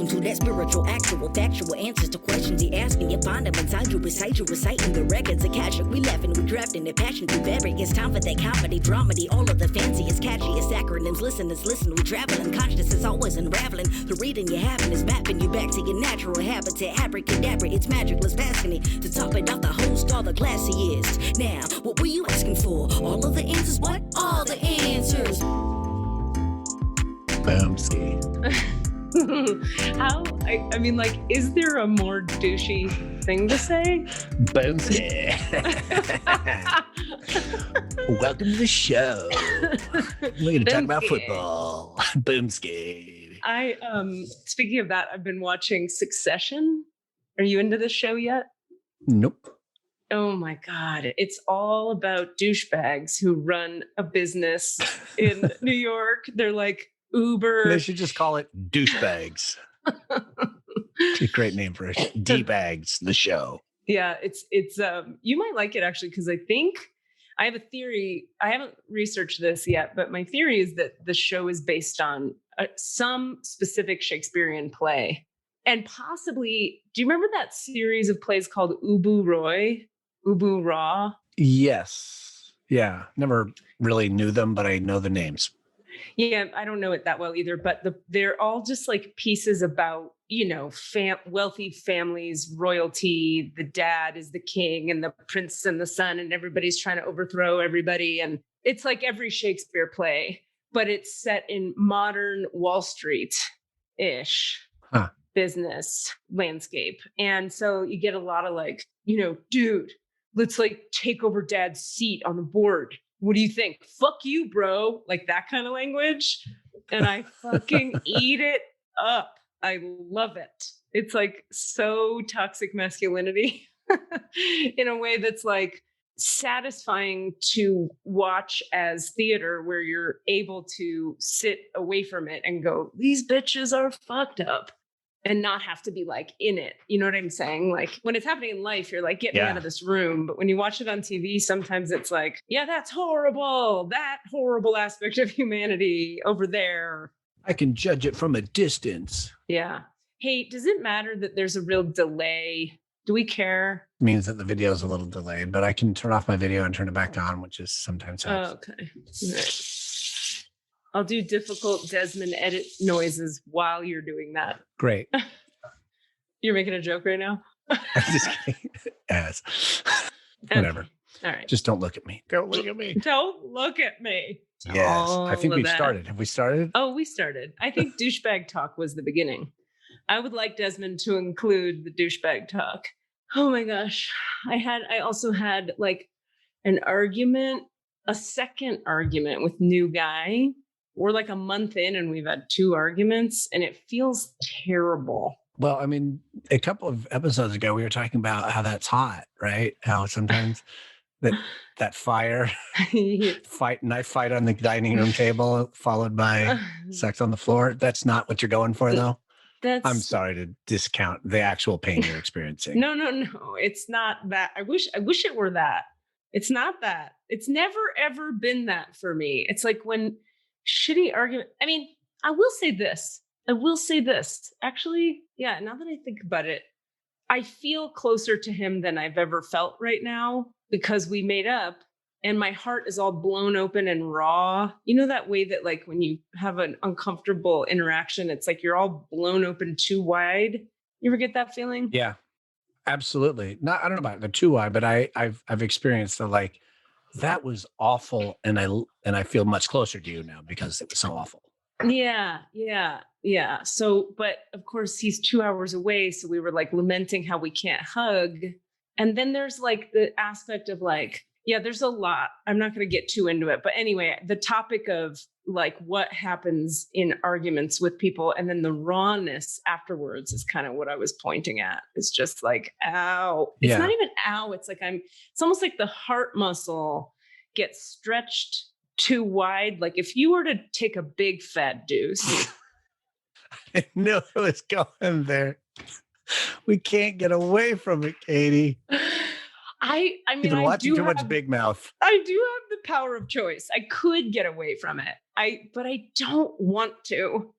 welcome to that spiritual, actual, factual answers to questions you're asking. You find them inside you, recite you, reciting the records. Akashic, we laughing, we drafting the passion to vary. It's time for that comedy, dramedy, all of the fanciest, catchiest acronyms. Listeners, listen, we traveling. Conscious is always unraveling. The reading you're having is mapping you back to your natural habitat. Abracadabra, it's magicless, passing it. To top it off, the host, all the classiest. Now, what were you asking for? All of the answers? What? All the answers. Boomski. I mean, like, is there a more douchey thing to say? Boomski. Welcome to the show. We're going to talk about football. Boomski. Speaking of that, I've been watching Succession. Are you into this show yet? Nope. Oh my God. It's all about douchebags who run a business in New York. They're like Uber. They should just call it Douchebags. It's a great name for it. D-Bags, the show. Yeah, it's you might like it actually, because I think I have a theory. I haven't researched this yet, but my theory is that the show is based on some specific Shakespearean play. And possibly, do you remember that series of plays called Ubu Ra? Yes. Yeah. Never really knew them, but I know the names. Yeah, I don't know it that well either, but they're all just like pieces about, wealthy families, royalty. The dad is the king and the prince and the son, and everybody's trying to overthrow everybody. And it's like every Shakespeare play, but it's set in modern Wall Street-ish business landscape. And so you get a lot of like, dude, let's like take over dad's seat on the board. What do you think? Fuck you, bro. Like that kind of language. And I fucking eat it up. I love it. It's like so toxic masculinity in a way that's like satisfying to watch as theater, where you're able to sit away from it and go, these bitches are fucked up. And not have to be like in it. You know what I'm saying? Like when it's happening in life, you're like, get me out of this room. But when you watch it on TV, sometimes it's like, yeah, that's horrible. That horrible aspect of humanity over there. I can judge it from a distance. Yeah. Hey, does it matter that there's a real delay? Do we care? It means that the video is a little delayed, but I can turn off my video and turn it back on, which is sometimes helps. Oh, okay. All right. I'll do difficult Desmond edit noises while you're doing that. Great. You're making a joke right now? I'm just kidding. Yes. Whatever. All right. Just don't look at me. Don't look at me. Don't look at me. Yes. I think we've started. Have we started? Oh, we started. I think douchebag talk was the beginning. I would like Desmond to include the douchebag talk. Oh my gosh. I also had like an argument, a second argument with new guy. We're like a month in and we've had 2 arguments and it feels terrible. Well, I mean, a couple of episodes ago, we were talking about how that's hot, right? How sometimes that fire knife fight on the dining room table, followed by sex on the floor. That's not what you're going for, though. I'm sorry to discount the actual pain you're experiencing. No. It's not that. I wish it were that. It's not that. It's never, ever been that for me. It's like when shitty argument. I mean, I will say this. Actually, yeah, now that I think about it, I feel closer to him than I've ever felt right now because we made up and my heart is all blown open and raw. You know that way that like when you have an uncomfortable interaction, it's like you're all blown open too wide. You ever get that feeling? Yeah, absolutely. I don't know about the too wide, but I've experienced the like, that was awful. And I feel much closer to you now because it was so awful. Yeah. So, but of course he's 2 hours away. So we were like lamenting how we can't hug. And then there's like the aspect of like, yeah, there's a lot. I'm not going to get too into it. But anyway, the topic of like what happens in arguments with people and then the rawness afterwards is kind of what I was pointing at. It's just like, ow. It's not even ow. It's like it's almost like the heart muscle gets stretched too wide. Like if you were to take a big fat deuce. I knew it was going there. We can't get away from it, Katie. I mean, you've been watching too much Big Mouth. I do have the power of choice. I could get away from it. But I don't want to.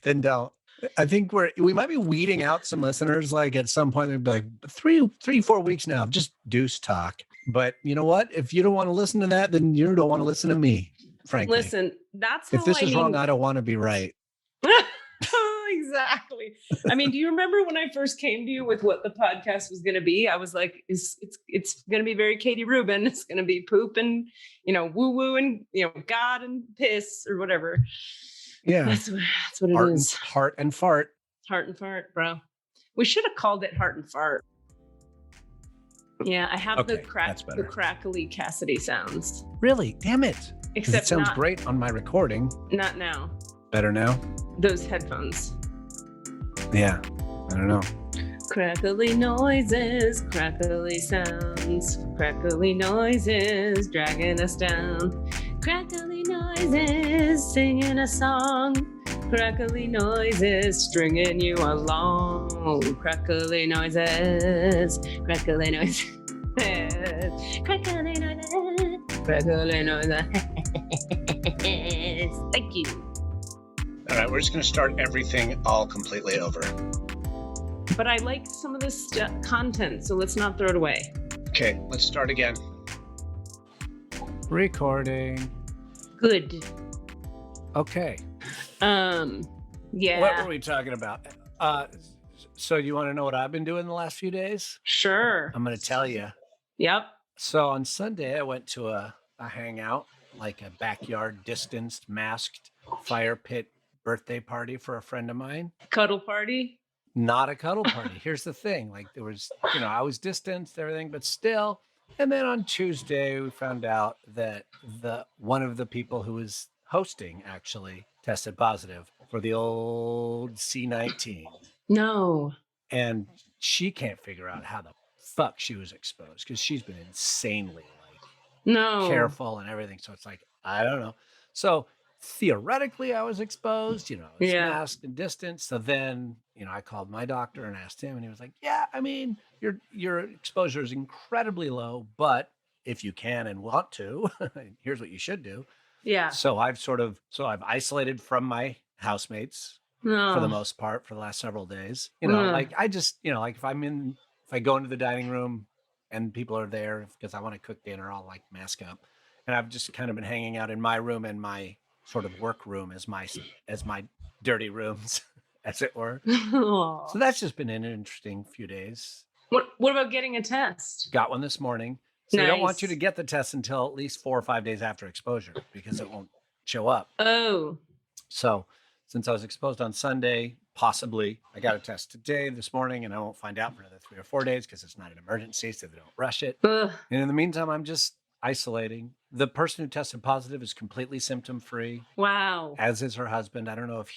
Then don't. I think we might be weeding out some listeners. Like at some point, they'd be like 4 weeks now, just deuce talk. But you know what? If you don't want to listen to that, then you don't want to listen to me, frankly. Listen, that's if this is wrong, I don't want to be right. Exactly. I mean, do you remember when I first came to you with what the podcast was going to be? I was like, it's going to be very Katie Rubin. It's going to be poop and, woo woo and, God and piss or whatever. Yeah. That's what it is. Heart and fart. Heart and fart, bro. We should have called it Heart and Fart. Yeah, I have the crackly Cassidy sounds. Really? Damn it. Except it sounds great on my recording. Not now. Better now? Those headphones. Yeah. I don't know. Crackly noises, crackly sounds, crackly noises dragging us down. Crackly noises singing a song, crackly noises stringing you along. Crackly noises, crackly noises, crackly noises, crackly noises. Thank you. All right, we're just going to start everything all completely over. But I like some of this content, so let's not throw it away. Okay, let's start again. Recording. Good. Okay. Yeah. What were we talking about? So you want to know what I've been doing the last few days? Sure. I'm going to tell you. Yep. So on Sunday, I went to a hangout, like a backyard distanced, masked fire pit birthday party for a friend of mine. Cuddle party? Not a cuddle party. Here's the thing. Like there was, I was distanced, everything, but still. And then on Tuesday, we found out that one of the people who was hosting actually tested positive for the old C19. No. And she can't figure out how the fuck she was exposed because she's been insanely careful and everything. So it's like, I don't know. So theoretically, I was exposed, I was masked and distanced. So then, I called my doctor and asked him, and he was like, yeah, I mean, your exposure is incredibly low, but if you can and want to, here's what you should do. Yeah. So I've isolated from my housemates for the most part for the last several days. Like I just, like if I go into the dining room and people are there because I want to cook dinner, I'll like mask up. And I've just kind of been hanging out in my room and my sort of work room as my dirty rooms, as it were. So that's just been an interesting few days. What about getting a test? Got one this morning. So They don't want you to get the test until at least 4 or 5 days after exposure because it won't show up. Oh. So since I was exposed on Sunday, possibly I got a test this morning, and I won't find out for another 3 or 4 days because it's not an emergency, so they don't rush it. And in the meantime, I'm just isolating. The person who tested positive is completely symptom-free. Wow. As is her husband. I don't know if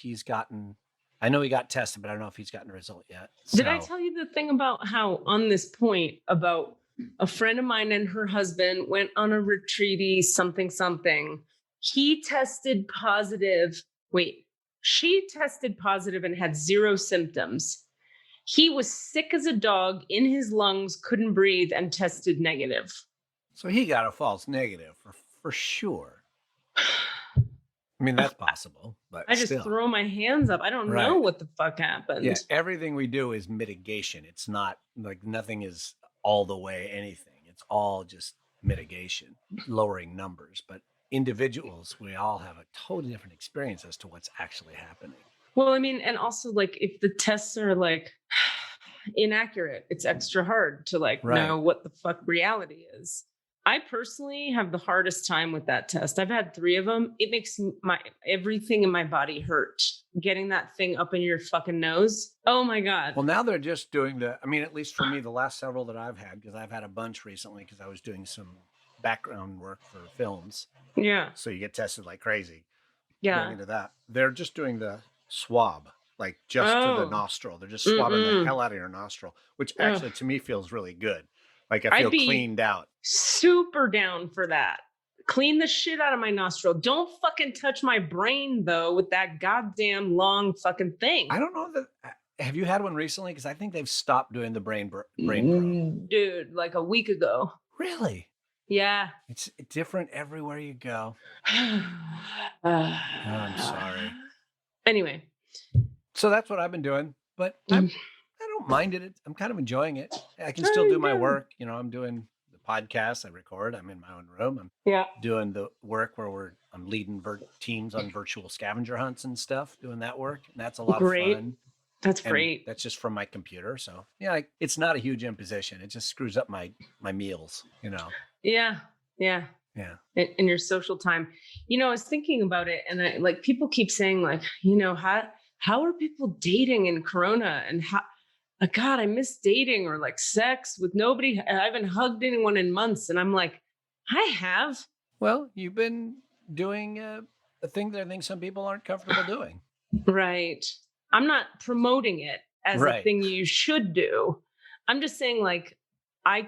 I know he got tested, but I don't know if he's gotten a result yet. Did I tell you the thing about how on this point about a friend of mine and her husband went on a retreaty something. He tested positive. She tested positive and had 0 symptoms. He was sick as a dog, in his lungs, couldn't breathe, and tested negative. So he got a false negative for sure. I mean, that's possible, but I just throw my hands up. I don't know what the fuck happened. Yeah, everything we do is mitigation. It's not like nothing is all the way anything. It's all just mitigation, lowering numbers. But individuals, we all have a totally different experience as to what's actually happening. Well, I mean, and also like if the tests are like inaccurate, it's extra hard to know what the fuck reality is. I personally have the hardest time with that test. I've had 3 of them. It makes everything in my body hurt. Getting that thing up in your fucking nose. Oh my God. Well, now they're just doing at least for me, the last several that I've had, because I've had a bunch recently because I was doing some background work for films. Yeah. So you get tested like crazy. Yeah. Going into that. They're just doing the swab, like just to the nostril. They're just swabbing the hell out of your nostril, which actually to me feels really good. Like I feel cleaned out. Super down for that. Clean the shit out of my nostril. Don't fucking touch my brain though with that goddamn long fucking thing. I don't know that. Have you had one recently? Because I think they've stopped doing the brain probe. Dude, like a week ago. Really? Yeah. It's different everywhere you go. I'm sorry. Anyway, So that's what I've been doing, but I don't mind it. I'm kind of enjoying it. I can still do my work. You know, I'm doing the podcast I record. I'm in my own room. I'm doing the work where I'm leading teams on virtual scavenger hunts and stuff, doing that work. And that's a lot of fun. That's great. That's just from my computer. So yeah, it's not a huge imposition. It just screws up my meals, you know? Yeah. In your social time, you know, I was thinking about it, and people keep saying like, you know, how are people dating in Corona, and how, God, I miss dating or like sex with nobody. I haven't hugged anyone in months. And I'm like, I have. Well, you've been doing a thing that I think some people aren't comfortable doing. Right. I'm not promoting it as a thing you should do. I'm just saying, like, I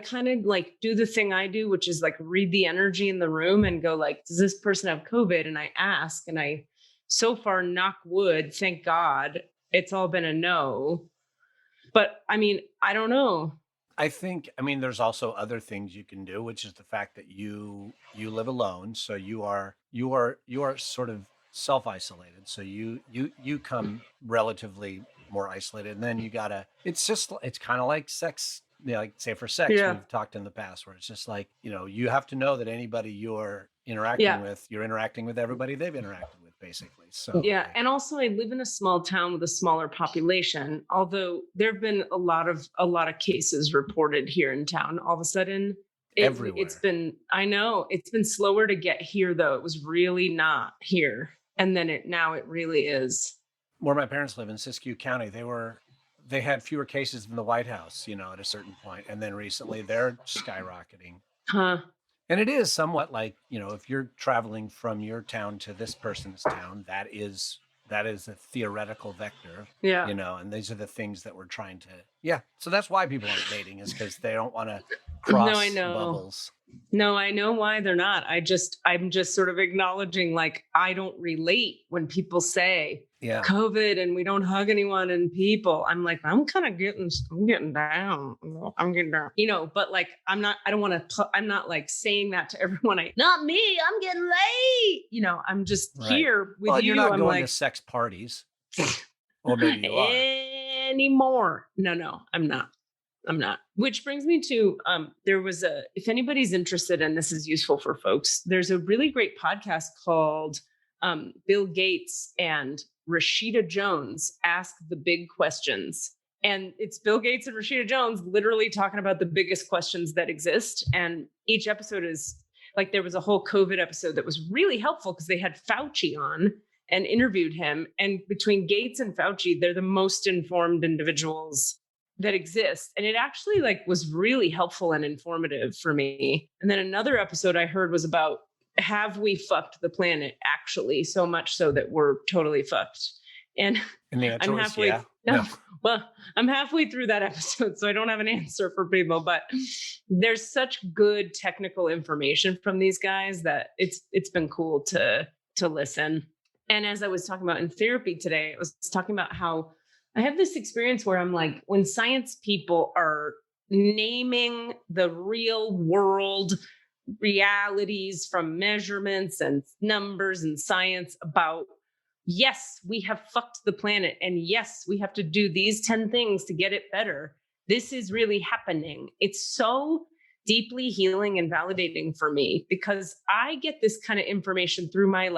kind of like do the thing I do, which is like read the energy in the room and go like, does this person have COVID? And I ask, and I, so far, knock wood, thank God, it's all been a no. But I mean, I don't know. I mean, there's also other things you can do, which is the fact that you live alone. So you are sort of self-isolated. So you come relatively more isolated, and then it's kind of like sex. You know, like say for sex, we've talked in the past where it's just like, you know, you have to know that anybody you're interacting with, you're interacting with everybody they've interacted with, basically. So and also I live in a small town with a smaller population, although there have been a lot of cases reported here in town. All of a sudden, everywhere. I know it's been slower to get here, though. It was really not here, and then now it really is. Where my parents live in Siskiyou County, they had fewer cases than the White House, you know, at a certain point. And then recently they're skyrocketing. Huh. And it is somewhat like, you know, if you're traveling from your town to this person's town, that is a theoretical vector. Yeah. You know, and these are the things that we're trying to, So that's why people aren't dating, is because they don't want to cross bubbles. No, I know why they're not. I'm just sort of acknowledging, like, I don't relate when people say COVID and we don't hug anyone and people. I'm like, I'm getting down. I'm getting down, you know, but like, I'm not like saying that to everyone. Not me. I'm getting late. You know, I'm just here with you. You're not I'm going like, to sex parties. Or maybe you are. Anymore. No, I'm not. Which brings me to, if anybody's interested, and this is useful for folks, there's a really great podcast called Bill Gates and Rashida Jones Ask the Big Questions. And it's Bill Gates and Rashida Jones literally talking about the biggest questions that exist. And each episode is like, there was a whole COVID episode that was really helpful because they had Fauci on and interviewed him. And between Gates and Fauci, they're the most informed individuals that exist. And it actually was really helpful and informative for me. And then another episode I heard was about, have we fucked the planet actually, so much so that we're totally fucked? And the answer I'm halfway, no. Well, I'm halfway through that episode, so I don't have an answer for people, but there's such good technical information from these guys that it's been cool to listen. And as I was talking about in therapy today, I was talking about how I have this experience where I'm like, when science people are naming the real world realities from measurements and numbers and science about, yes, we have fucked the planet, and yes, we have to do these 10 things to get it better. This is really happening. It's so deeply healing and validating for me, because I get this kind of information through my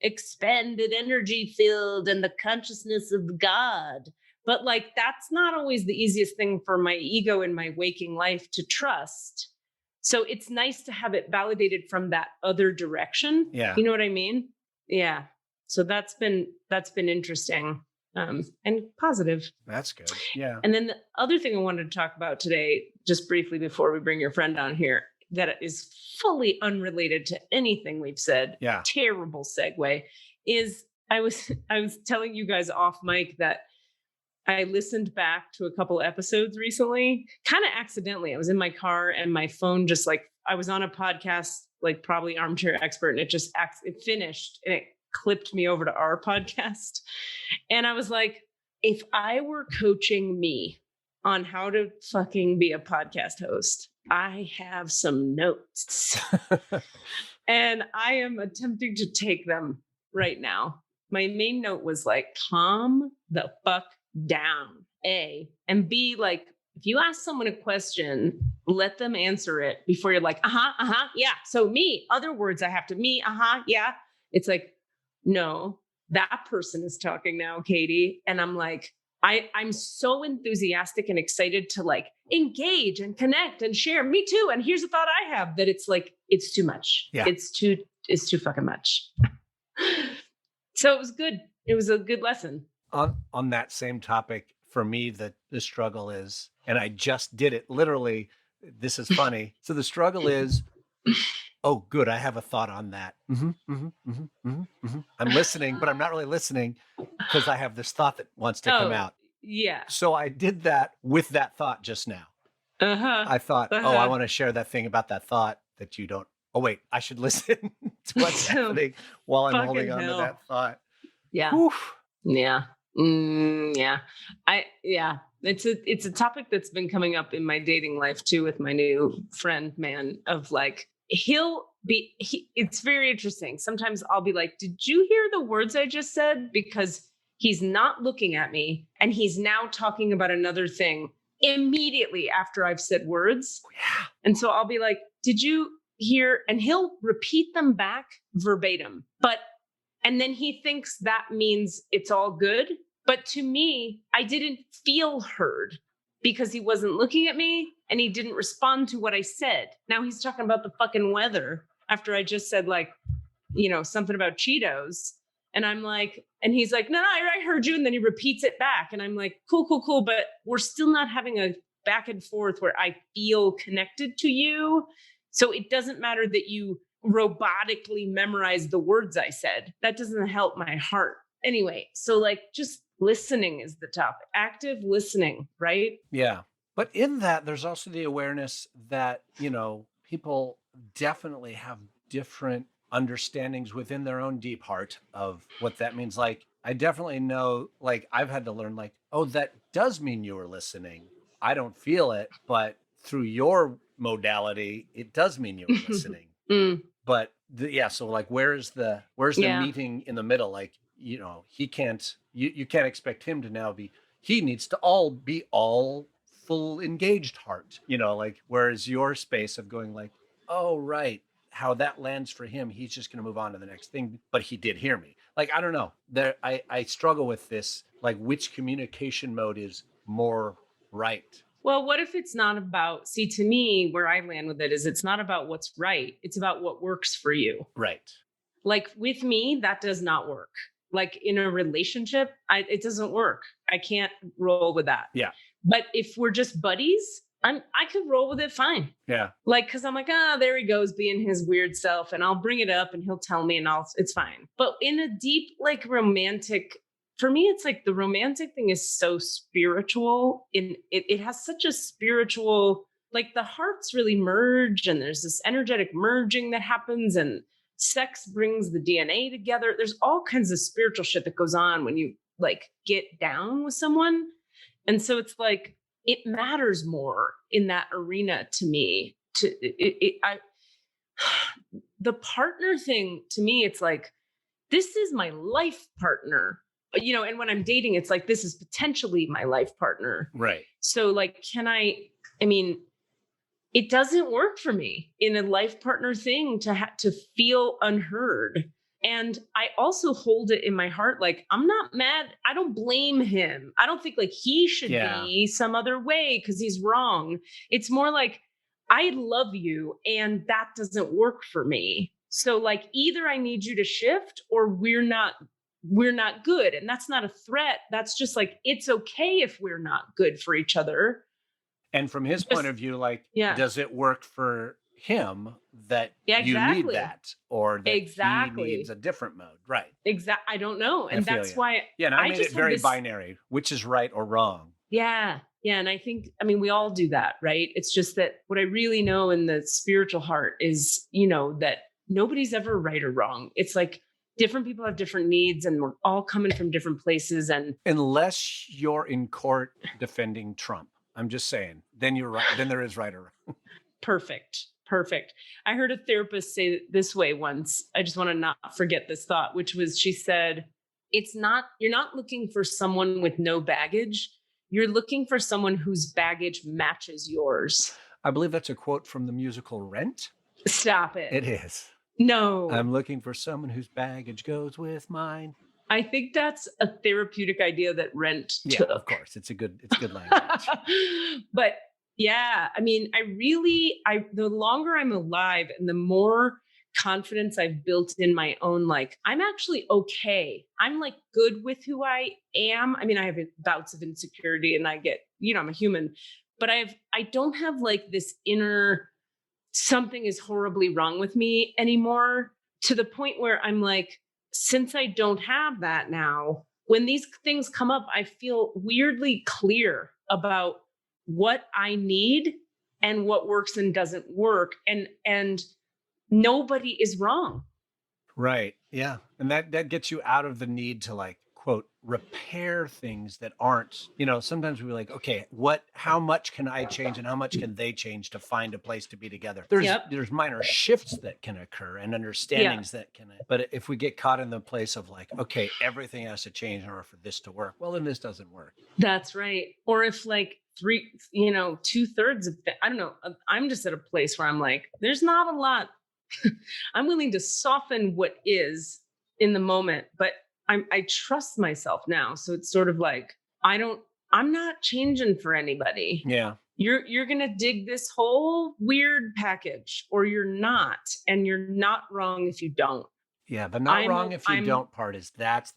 expanded energy field and the consciousness of God. But that's not always the easiest thing for my ego in my waking life to trust. So it's nice to have it validated from that other direction. Yeah. You know what I mean? Yeah. So that's been interesting and positive. That's good. Yeah. And then the other thing I wanted to talk about today, just briefly before we bring your friend on here, that is fully unrelated to anything we've said. Yeah. Terrible segue. Is I was telling you guys off mic that I listened back to a couple episodes recently, kind of accidentally. I was in my car and my phone just I was on a podcast, probably Armchair Expert, and it finished and it clipped me over to our podcast. And I was like, if I were coaching me on how to fucking be a podcast host, I have some notes and I am attempting to take them right now. my main note was like, calm the fuck down, A, and B, like, if you ask someone a question, let them answer it before you're like, yeah. So me, other words I have to, yeah. It's like, no, that person is talking now, Katie. And I'm like, I'm so enthusiastic and excited to like engage and connect and share. Me too. And here's a thought I have, that it's like, it's too much. Yeah. It's too fucking much. So it was good. It was a good lesson. On that same topic, for me, the struggle is, and I just did it literally. This is funny. So the struggle is, oh, good, I have a thought on that. I'm listening, but I'm not really listening because I have this thought that wants to come out. Yeah. So I did that with that thought just now. I thought, I want to share that thing about that thought that you don't. Oh, wait, I should listen to what's happening while I'm holding on to that thought. Yeah. Oof. Yeah. Yeah. It's a topic that's been coming up in my dating life too, with my new friend, man, of like, it's very interesting. Sometimes I'll be like, did you hear the words I just said? Because he's not looking at me and he's now talking about another thing immediately after I've said words. Yeah. And so I'll be like, did you hear? And he'll repeat them back verbatim, and then he thinks that means it's all good. But to me, I didn't feel heard because he wasn't looking at me and he didn't respond to what I said. Now he's talking about the fucking weather after I just said like, something about Cheetos. And I'm like, and he's like, no, I heard you. And then he repeats it back. And I'm like, cool. But we're still not having a back and forth where I feel connected to you. So it doesn't matter that you robotically memorize the words I said. That doesn't help my heart. Anyway, so like just listening is the topic. Active listening, right? Yeah. But in that, there's also the awareness that, people definitely have different understandings within their own deep heart of what that means. Like, I definitely know, like, I've had to learn, like, oh, that does mean you were listening. I don't feel it, but through your modality, it does mean you were listening. But so like, where's the meeting in the middle? Like, he can't, you can't expect him to now he needs to be all full engaged heart, like, whereas your space of going like, oh, right, how that lands for him, he's just going to move on to the next thing. But he did hear me. Like, I don't know. I struggle with this, like, which communication mode is more right. Well, what if it's not about, to me, where I land with it is it's not about what's right. It's about what works for you. Right. Like with me, that does not work. Like in a relationship, it doesn't work. I can't roll with that. Yeah. But if we're just buddies, I could roll with it fine. Yeah. Like, cause I'm like, there he goes being his weird self, and I'll bring it up and he'll tell me and it's fine. But in a deep, like romantic, for me, it's like the romantic thing is so spiritual. It has such a spiritual, like the hearts really merge and there's this energetic merging that happens and sex brings the DNA together. There's all kinds of spiritual shit that goes on when you like get down with someone. And so it's like, it matters more in that arena to me. The partner thing to me, it's like, this is my life partner. And when I'm dating, it's like, this is potentially my life partner. Right. So like, it doesn't work for me in a life partner thing to feel unheard. And I also hold it in my heart. Like, I'm not mad. I don't blame him. I don't think like he should be some other way because he's wrong. It's more like, I love you and that doesn't work for me. So like, either I need you to shift or we're not good. And that's not a threat. That's just like, it's okay if we're not good for each other. And from his point of view, like, does it work for him that you need that, or that he needs a different mode? Right. Exactly. I don't know. And that's why. Yeah. And I made it very binary, which is right or wrong. Yeah. Yeah. And I think, we all do that, right? It's just that what I really know in the spiritual heart is, that nobody's ever right or wrong. It's like, different people have different needs and we're all coming from different places. And unless you're in court defending Trump, I'm just saying, then you're right. Then there is right or wrong. Perfect. I heard a therapist say it this way once. I just want to not forget this thought, which was, she said, you're not looking for someone with no baggage. You're looking for someone whose baggage matches yours. I believe that's a quote from the musical Rent. Stop it. It is. No. I'm looking for someone whose baggage goes with mine. I think that's a therapeutic idea that Rent took. Yeah, of course. It's good language. But yeah, I mean, the longer I'm alive and the more confidence I've built in my own, like, I'm actually okay. I'm like good with who I am. I mean, I have bouts of insecurity and I get, I'm a human, but I don't have like this inner something is horribly wrong with me anymore, to the point where I'm like, since I don't have that now, when these things come up, I feel weirdly clear about what I need and what works and doesn't work. And nobody is wrong. Right. Yeah. And that gets you out of the need to, like, quote, repair things that aren't, sometimes we're like, okay, how much can I change and how much can they change to find a place to be together? There's minor shifts that can occur and understandings that can, but if we get caught in the place of like, okay, everything has to change in order for this to work, well, then this doesn't work. That's right. Or if like 2/3 of I don't know, I'm just at a place where I'm like, there's not a lot. I'm willing to soften what is in the moment, but I trust myself now. So it's sort of like, I'm not changing for anybody. Yeah. You're going to dig this whole weird package, or you're not, and you're not wrong if you don't. Yeah. The wrong if you don't part is that's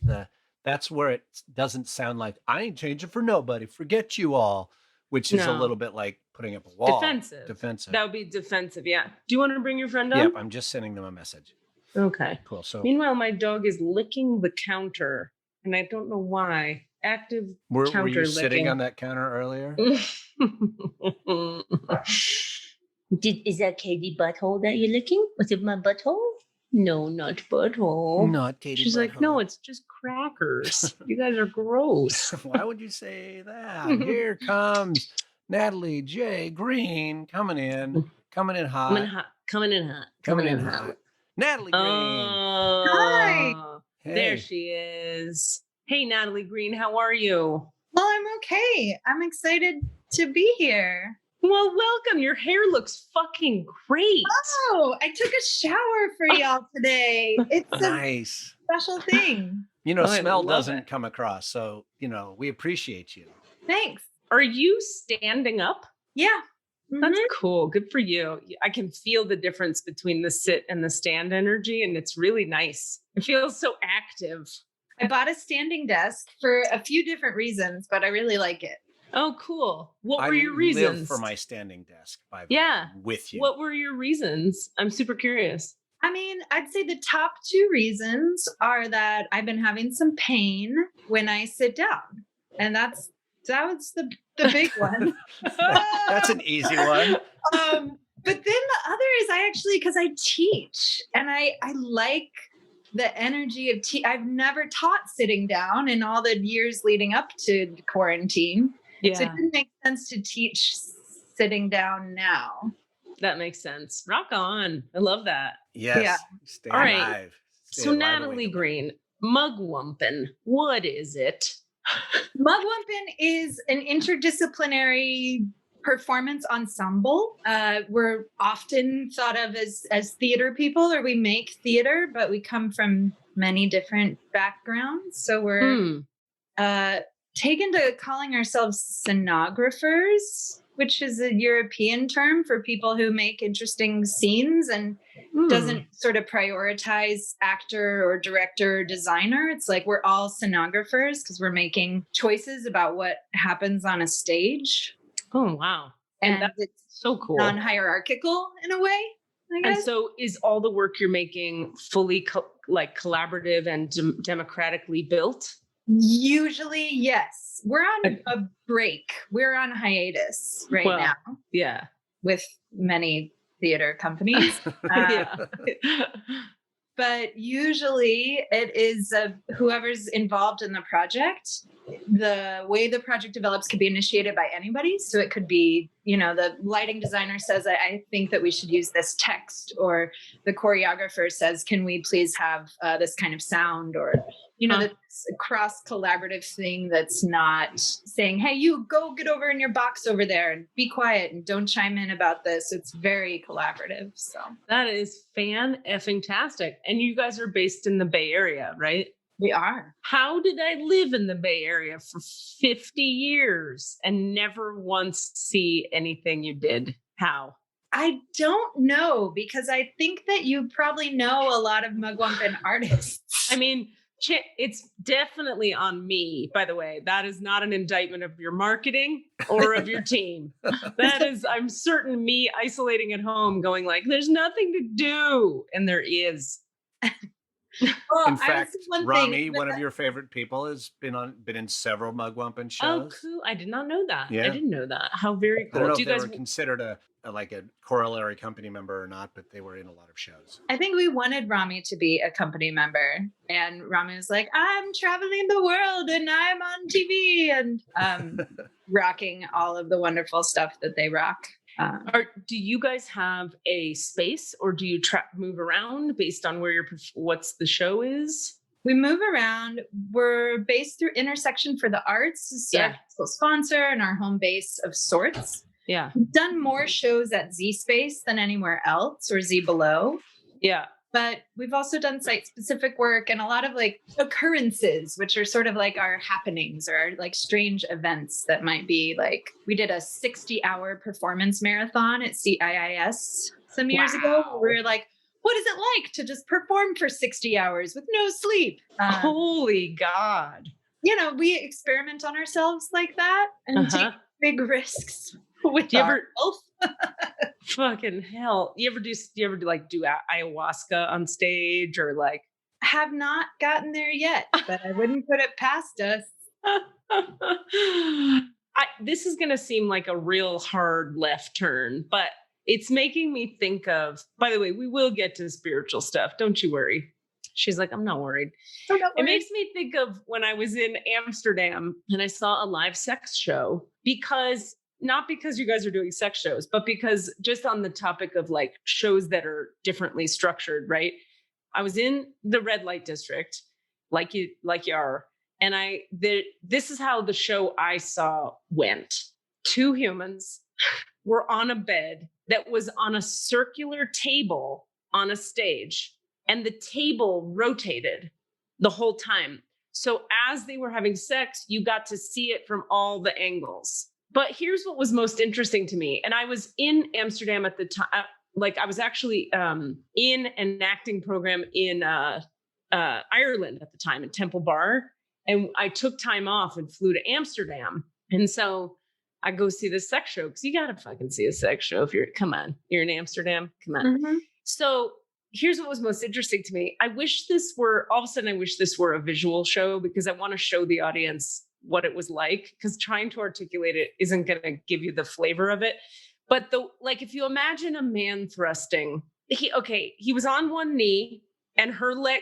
where it doesn't sound like I ain't changing for nobody. Forget you all, which is a little bit like putting up a wall. Defensive. That would be defensive. Yeah. Do you want to bring your friend up? Yep. I'm just sending them a message. Okay. Cool. So meanwhile, my dog is licking the counter, and I don't know why. Active counter were you licking. sitting on that counter earlier? Is that Katie butthole that you're licking? Was it my butthole? No, not butthole. Not Katie. She's like, no, it's just crackers. You guys are gross. Why would you say that? Here comes Natalie J. Greene coming in hot. Coming in hot. Natalie Greene. Oh, hi. Hey. There she is. Hey, Natalie Greene, how are you? Well, I'm okay. I'm excited to be here. Well, welcome. Your hair looks fucking great. Oh, I took a shower for y'all today. It's Nice. a special thing. Smell love doesn't it. come across. So, we appreciate you. Thanks. Are you standing up? Yeah. That's cool. Good for you. I can feel the difference between the sit and the stand energy, and it's really nice. It feels so active. I bought a standing desk for a few different reasons, but I really like it. Oh, cool. What were your I reasons? live for my standing desk, by the Yeah. way, with you. What were your reasons? I'm super curious. I mean, I'd say the top two reasons are that I've been having some pain when I sit down. And that was the big one. That's an easy one. But then the other is because I teach and I like the energy of I've never taught sitting down in all the years leading up to quarantine. Yeah, So it didn't make sense to teach sitting down now. that makes sense. Rock on. I love that. Yes. Yeah. Stay All right. alive. Stay So alive Natalie away. Greene, Mugwumping, what is it? Mugwumping is an interdisciplinary performance ensemble. We're often thought of as theater people, or we make theater, but we come from many different backgrounds. So we're taken to calling ourselves scenographers, which is a European term for people who make interesting scenes and doesn't sort of prioritize actor or director or designer. It's like we're all scenographers because we're making choices about what happens on a stage. Oh, wow. And that's it's so cool. non-hierarchical in a way, I guess. And so is all the work you're making fully collaborative and democratically built? Usually, yes. We're on a break. We're on hiatus now Yeah. with many theater companies. Yeah. But usually it is whoever's involved in the project. The way the project develops could be initiated by anybody. So it could be the lighting designer says, I think that we should use this text, or the choreographer says, can we please have this kind of sound, or, this cross collaborative thing that's not saying, hey, you go get over in your box over there and be quiet and don't chime in about this. It's very collaborative. So that is fan-effing-tastic. And you guys are based in the Bay Area, right? We are. How did I live in the Bay Area for 50 years and never once see anything you did? How? I don't know, because I think that you probably know a lot of Mugwumping artists. I mean, it's definitely on me, by the way. That is not an indictment of your marketing or of your team. That is, I'm certain, me isolating at home going like, there's nothing to do. And there is. Well, in fact, Rami, one of your favorite people, has been in several Mugwumping shows. Oh, cool! I did not know that. Yeah. I didn't know that. How very cool. I don't know Do if you they guys were considered a corollary company member or not, but they were in a lot of shows. I think we wanted Rami to be a company member, and Rami was like, I'm traveling the world and I'm on TV and rocking all of the wonderful stuff that they rock. Do you guys have a space, or do you move around based on where what's the show is? We move around. We're based through Intersection for the Arts, is our sponsor and our home base of sorts. Yeah. We've done more shows at Z Space than anywhere else, or Z Below. Yeah. But we've also done site-specific work and a lot of like occurrences, which are sort of like our happenings or like strange events that might be like, we did a 60-hour performance marathon at CIIS some years ago. We were like, what is it like to just perform for 60 hours with no sleep? Holy God. We experiment on ourselves like that and take big risks with our health. Fucking hell. You ever do ayahuasca on stage, or like? Have not gotten there yet, but I wouldn't put it past us. This is going to seem like a real hard left turn, but it's making me think of, by the way, we will get to spiritual stuff. Don't you worry. She's like, I'm not worried. Oh, not worried. It makes me think of when I was in Amsterdam and I saw a live sex show, not because you guys are doing sex shows, but because just on the topic of like shows that are differently structured, right? I was in the red light district, like you are. And this is how the show I saw went. Two humans were on a bed that was on a circular table on a stage, and the table rotated the whole time. So as they were having sex, you got to see it from all the angles. But here's what was most interesting to me. And I was in Amsterdam at the time. Like I was actually in an acting program in Ireland at the time, in Temple Bar. And I took time off and flew to Amsterdam. And so I go see this sex show, because you got to fucking see a sex show if you're in Amsterdam. Come on. Mm-hmm. So here's what was most interesting to me. I wish this were a visual show, because I want to show the audience what it was like, because trying to articulate it isn't going to give you the flavor of it. But if you imagine a man thrusting, he was on one knee and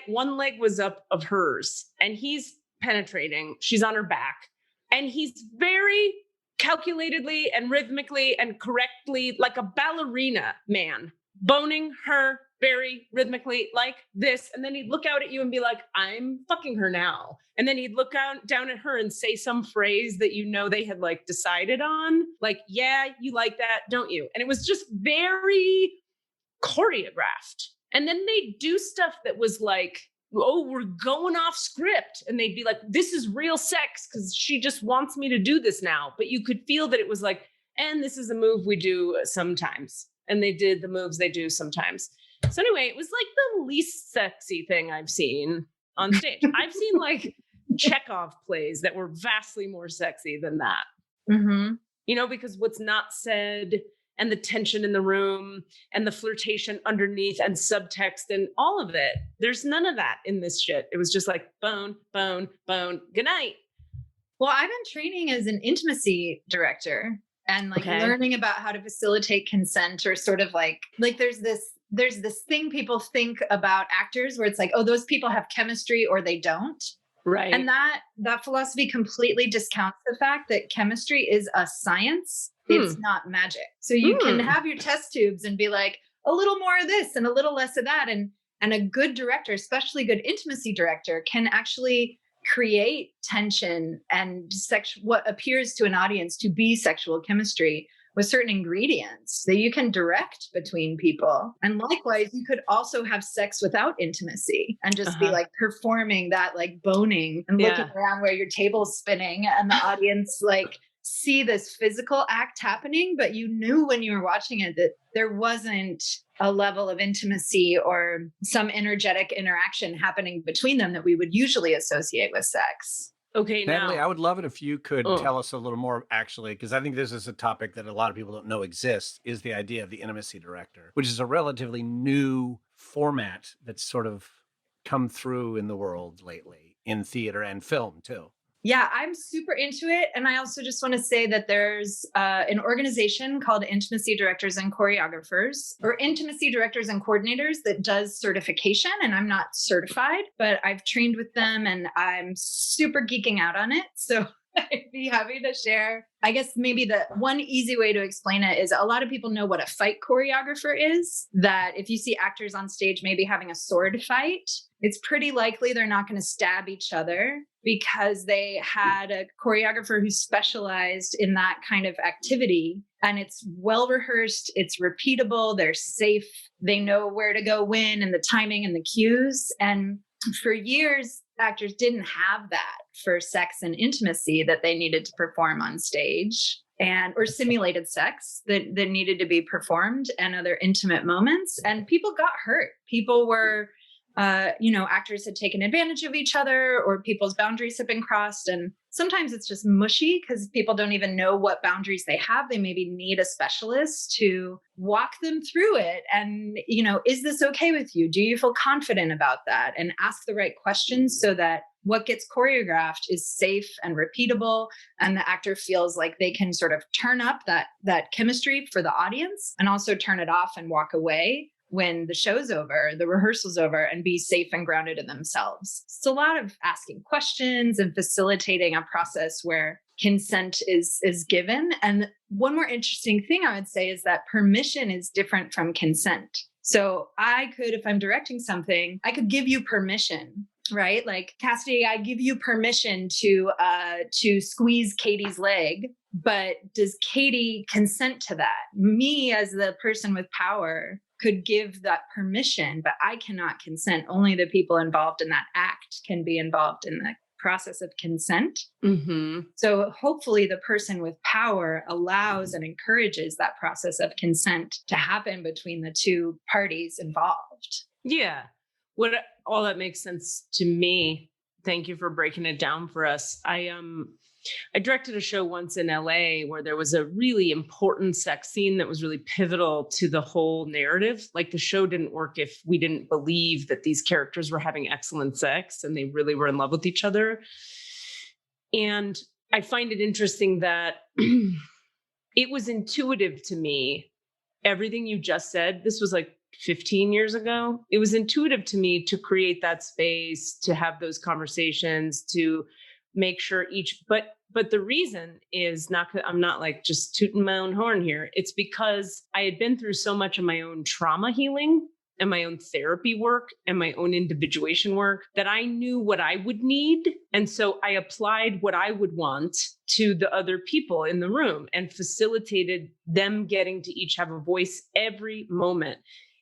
one leg was up of hers, and he's penetrating. She's on her back, and he's very calculatedly and rhythmically and correctly, like a ballerina man, boning her very rhythmically like this. And then he'd look out at you and be like, I'm fucking her now. And then he'd look down at her and say some phrase that they had like decided on, like, yeah, you like that, don't you? And it was just very choreographed. And then they'd do stuff that was like, oh, we're going off script. And they'd be like, this is real sex because she just wants me to do this now. But you could feel that it was like, and this is a move we do sometimes. And they did the moves they do sometimes. So anyway, it was like the least sexy thing I've seen on stage. I've seen like Chekhov plays that were vastly more sexy than that. Mm-hmm. Because what's not said, and the tension in the room, and the flirtation underneath, and subtext, and all of it. There's none of that in this shit. It was just like bone, bone, bone. Good night. Well, I've been training as an intimacy director and learning about how to facilitate consent, or sort of like there's this thing people think about actors where it's like, oh, those people have chemistry or they don't. Right. And that philosophy completely discounts the fact that chemistry is a science it's not magic. So you can have your test tubes and be like, a little more of this and a little less of that. And a good director, especially good intimacy director, can actually create tension and what appears to an audience to be sexual chemistry with certain ingredients that you can direct between people. And likewise, you could also have sex without intimacy and just be like performing that like boning and looking around where your table's spinning and the audience like see this physical act happening, but you knew when you were watching it that there wasn't a level of intimacy or some energetic interaction happening between them that we would usually associate with sex. Okay, Natalie, now I would love it if you could tell us a little more, actually, because I think this is a topic that a lot of people don't know exists, is the idea of the intimacy director, which is a relatively new format that's sort of come through in the world lately, in theater and film, too. Yeah, I'm super into it. And I also just want to say that there's an organization called Intimacy Directors and Choreographers, or Intimacy Directors and Coordinators, that does certification. And I'm not certified, but I've trained with them and I'm super geeking out on it. So I'd be happy to share. I guess maybe the one easy way to explain it is a lot of people know what a fight choreographer is, that if you see actors on stage maybe having a sword fight, it's pretty likely they're not going to stab each other because they had a choreographer who specialized in that kind of activity. And it's well rehearsed, it's repeatable, they're safe, they know where to go when and the timing and the cues. And for years, actors didn't have that for sex and intimacy that they needed to perform on stage, and or simulated sex that needed to be performed, and other intimate moments. And people got hurt. People were, actors had taken advantage of each other, or people's boundaries had been crossed. And sometimes it's just mushy because people don't even know what boundaries they have. They maybe need a specialist to walk them through it. And, is this okay with you? Do you feel confident about that? And ask the right questions so that what gets choreographed is safe and repeatable, and the actor feels like they can sort of turn up that chemistry for the audience and also turn it off and walk away when the show's over, the rehearsal's over, and be safe and grounded in themselves. It's a lot of asking questions and facilitating a process where consent is given. And one more interesting thing I would say is that permission is different from consent. So I could, if I'm directing something, I could give you permission, right? Like, Cassidy, I give you permission to squeeze Katie's leg, but does Katie consent to that? Me, as the person with power, could give that permission, but I cannot consent. Only the people involved in that act can be involved in the process of consent. Mm-hmm. So hopefully the person with power allows and encourages that process of consent to happen between the two parties involved. Yeah. All that makes sense to me. Thank you for breaking it down for us. I directed a show once in LA where there was a really important sex scene that was really pivotal to the whole narrative. Like, the show didn't work if we didn't believe that these characters were having excellent sex and they really were in love with each other. And I find it interesting that it was intuitive to me. Everything you just said, this was like 15 years ago. It was intuitive to me to create that space, to have those conversations, to make sure but the reason is not, I'm not like just tooting my own horn here. It's because I had been through so much of my own trauma healing and my own therapy work and my own individuation work that I knew what I would need. And so I applied what I would want to the other people in the room and facilitated them getting to each have a voice every moment.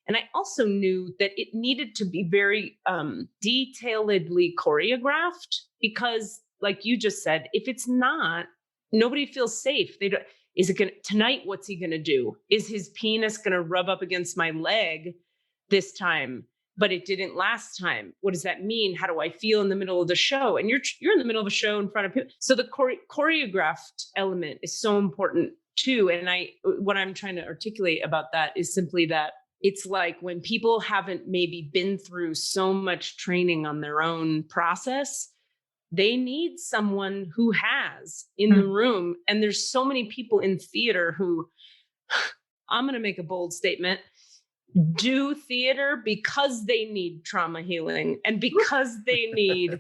And I also knew that it needed to be very detailedly choreographed, because, like you just said, if it's not, nobody feels safe. Tonight, what's he going to do? Is his penis going to rub up against my leg this time, but it didn't last time? What does that mean? How do I feel in the middle of the show? And you're in the middle of a show in front of people. So the choreographed element is so important too. And what I'm trying to articulate about that is simply that it's like when people haven't maybe been through so much training on their own process, they need someone who has in the room. And there's so many people in theater who, I'm going to make a bold statement, do theater because they need trauma healing and because they need,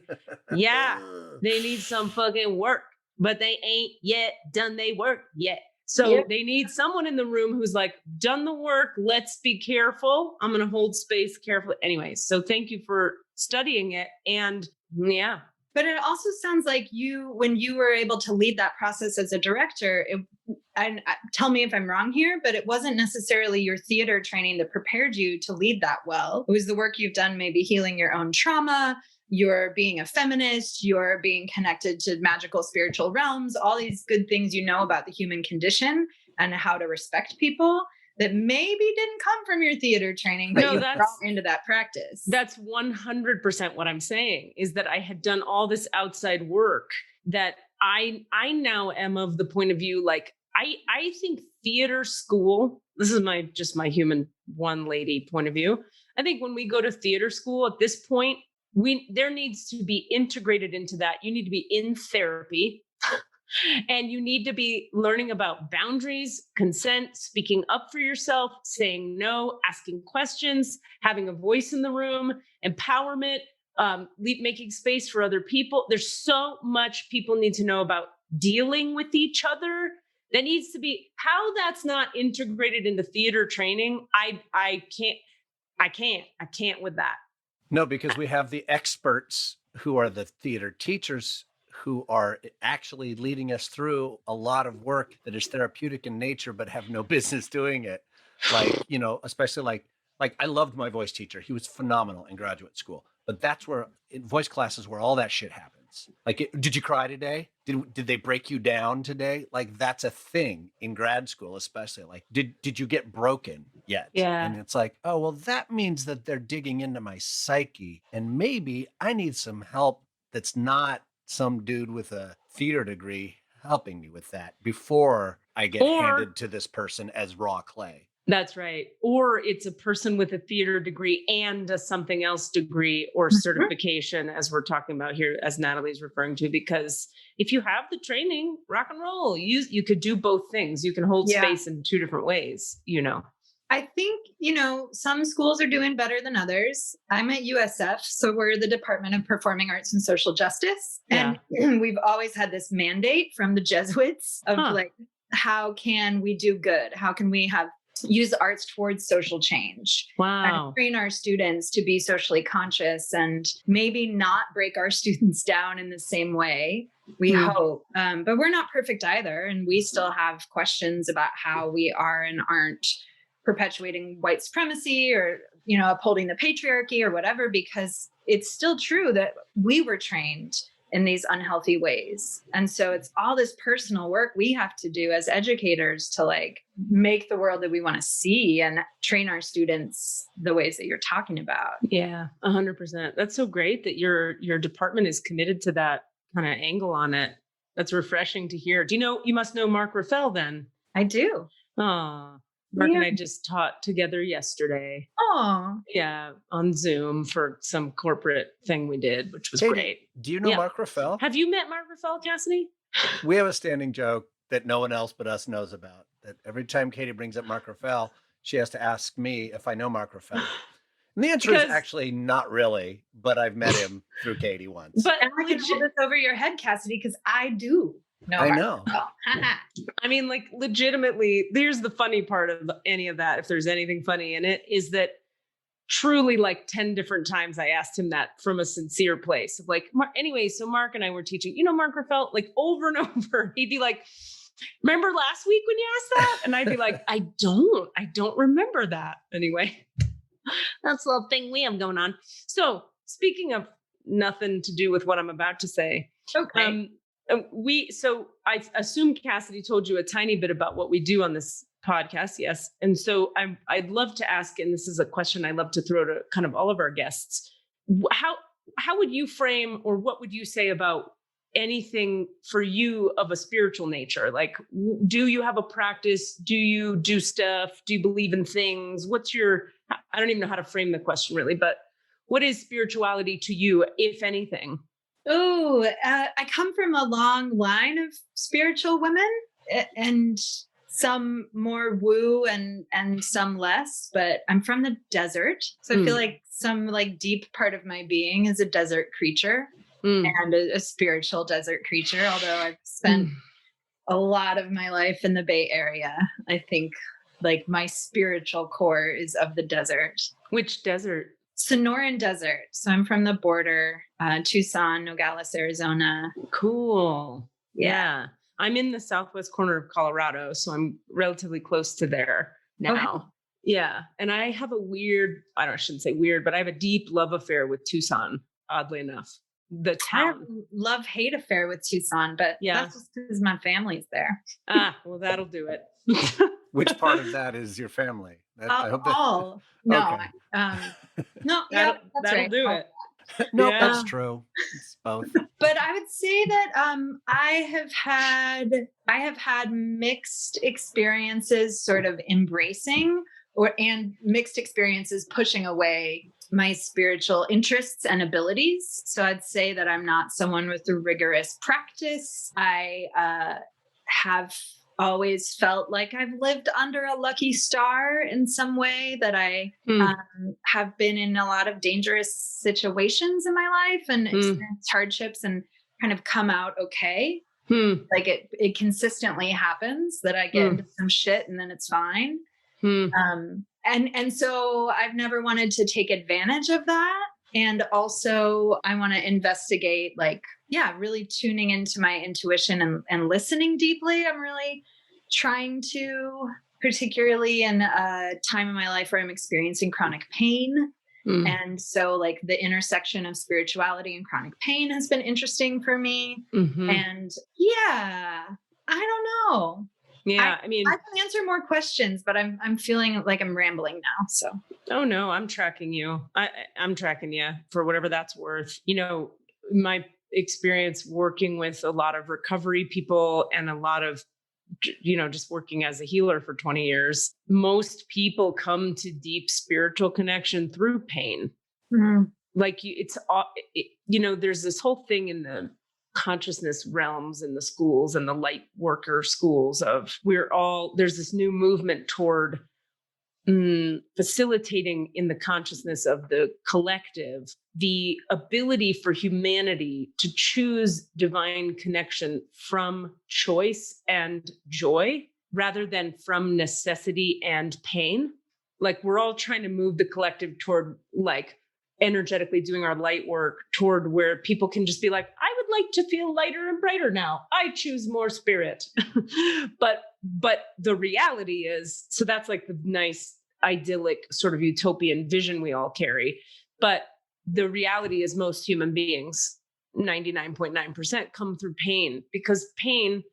they need some fucking work, but they ain't yet done they work yet. So they need someone in the room who's like, done the work. Let's be careful. I'm going to hold space carefully. Anyways, so thank you for studying it. And yeah. But it also sounds like when you were able to lead that process as a director, and tell me if I'm wrong here, but it wasn't necessarily your theater training that prepared you to lead that well. It was the work you've done, maybe healing your own trauma, you're being a feminist, you're being connected to magical spiritual realms, all these good things you know about the human condition and how to respect people that maybe didn't come from your theater training, but you brought into that practice. That's 100% what I'm saying, is that I had done all this outside work that I now am of the point of view, like, I think theater school, this is just my human one lady point of view. I think when we go to theater school at this point, there needs to be integrated into that. You need to be in therapy and you need to be learning about boundaries, consent, speaking up for yourself, saying no, asking questions, having a voice in the room, empowerment, making space for other people. There's so much people need to know about dealing with each other. That needs to be, how that's not integrated into theater training. I can't with that. No, because we have the experts who are the theater teachers who are actually leading us through a lot of work that is therapeutic in nature, but have no business doing it. Like, especially like I loved my voice teacher. He was phenomenal in graduate school, but that's where in voice classes where all that shit happens. Like, did you cry today? Did they break you down today? Like, that's a thing in grad school, especially. Like, did you get broken yet? Yeah. And it's like, oh, well, that means that they're digging into my psyche, and maybe I need some help that's not some dude with a theater degree helping me with that before I get handed to this person as raw clay. That's right. Or it's a person with a theater degree and a something else degree or certification, as we're talking about here, as Natalie's referring to, because if you have the training, rock and roll, you could do both things. You can hold space in two different ways, I think, some schools are doing better than others. I'm at USF, so we're the Department of Performing Arts and Social Justice. And we've always had this mandate from the Jesuits of like, how can we do good? How can we use the arts towards social change? Wow. And train our students to be socially conscious and maybe not break our students down in the same way. We hope, but we're not perfect either. And we still have questions about how we are and aren't perpetuating white supremacy or, upholding the patriarchy or whatever, because it's still true that we were trained in these unhealthy ways. And so it's all this personal work we have to do as educators to like make the world that we want to see and train our students the ways that you're talking about. Yeah, 100%. That's so great that your department is committed to that kind of angle on it. That's refreshing to hear. You must know Mark Raffel then? I do. Oh, Mark and I just taught together yesterday. Oh, yeah, on Zoom for some corporate thing we did, which was great. Do you know Mark Raffel? Have you met Mark Raffel, Cassidy? We have a standing joke that no one else but us knows about. That every time Katie brings up Mark Raffel, she has to ask me if I know Mark Raffel. And the answer is actually not really, but I've met him through Katie once. But I can hold this over your head, Cassidy, because I do. No, I know. I mean, like, legitimately, here's the funny part of any of that, if there's anything funny in it, is that truly like 10 different times I asked him that from a sincere place of like, anyway, so Mark and I were teaching, Mark Raffel, like over and over. He'd be like, remember last week when you asked that? And I'd be like, I don't remember that. Anyway, that's the little thing we have going on. So speaking of nothing to do with what I'm about to say. Okay. I assume Cassidy told you a tiny bit about what we do on this podcast. Yes. And so I'd love to ask, and this is a question I love to throw to kind of all of our guests. How would you frame, or what would you say about anything for you of a spiritual nature? Like, do you have a practice? Do you do stuff? Do you believe in things? I don't even know how to frame the question really, but what is spirituality to you, if anything? Oh, I come from a long line of spiritual women, and some more woo and some less, but I'm from the desert. So I feel like some like deep part of my being is a desert creature and a spiritual desert creature. Although I've spent a lot of my life in the Bay Area. I think like my spiritual core is of the desert. Which desert? Sonoran Desert. So I'm from the border, Tucson, Nogales, Arizona. Cool. Yeah. I'm in the southwest corner of Colorado, so I'm relatively close to there now. Okay. Yeah. And I have I shouldn't say weird, but I have a deep love affair with Tucson, oddly enough. The I have town. a love-hate affair with Tucson, but that's just because my family's there. Well, that'll do it. Which part of that is your family? I hope that. All. No. Okay. No. Yeah, that's that'll right. do it. No, Yeah. that's true. It's both. But I would say that I have had mixed experiences sort of embracing and mixed experiences pushing away my spiritual interests and abilities. So I'd say that I'm not someone with a rigorous practice. I have always felt like I've lived under a lucky star in some way, that I have been in a lot of dangerous situations in my life and experienced hardships and kind of come out okay. Like it consistently happens that I get into some shit and then it's fine. And so I've never wanted to take advantage of that. And also I want to investigate, like, really tuning into my intuition and listening deeply. I'm really trying to, particularly in a time in my life where I'm experiencing chronic pain. And so like the intersection of spirituality and chronic pain has been interesting for me. And I don't know. Yeah. I mean, I can answer more questions, but I'm feeling like I'm rambling now. So. Oh no, I'm tracking you. I'm tracking you for whatever that's worth. You know, my experience working with a lot of recovery people and a lot of, just working as a healer for 20 years, most people come to deep spiritual connection through pain. Like there's this whole thing in the consciousness realms in the schools and the light worker schools of there's this new movement toward facilitating in the consciousness of the collective, the ability for humanity to choose divine connection from choice and joy rather than from necessity and pain. Like we're all trying to move the collective toward like energetically doing our light work toward where people can just be like, I would like to feel lighter and brighter now. I choose more spirit. But the reality is, so that's like the nice idyllic sort of utopian vision we all carry. But the reality is most human beings, 99.9%, come through pain, because pain,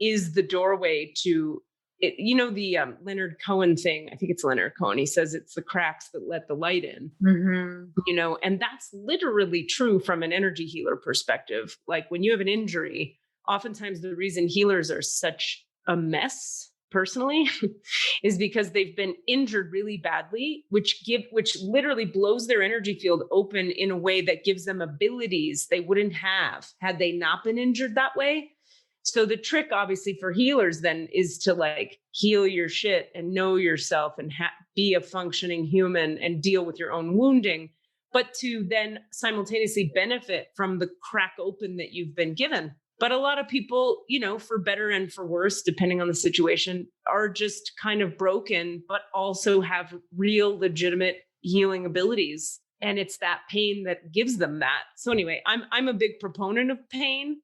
is the doorway to it. The Leonard Cohen thing, I think it's Leonard Cohen. He says it's the cracks that let the light in, and that's literally true from an energy healer perspective. Like when you have an injury, oftentimes the reason healers are such a mess personally is because they've been injured really badly, which literally blows their energy field open in a way that gives them abilities they wouldn't have had they not been injured that way. So the trick obviously for healers then is to like heal your shit and know yourself and be a functioning human and deal with your own wounding, but to then simultaneously benefit from the crack open that you've been given. But a lot of people, for better and for worse, depending on the situation, are just kind of broken, but also have real legitimate healing abilities. And it's that pain that gives them that. So anyway, I'm a big proponent of pain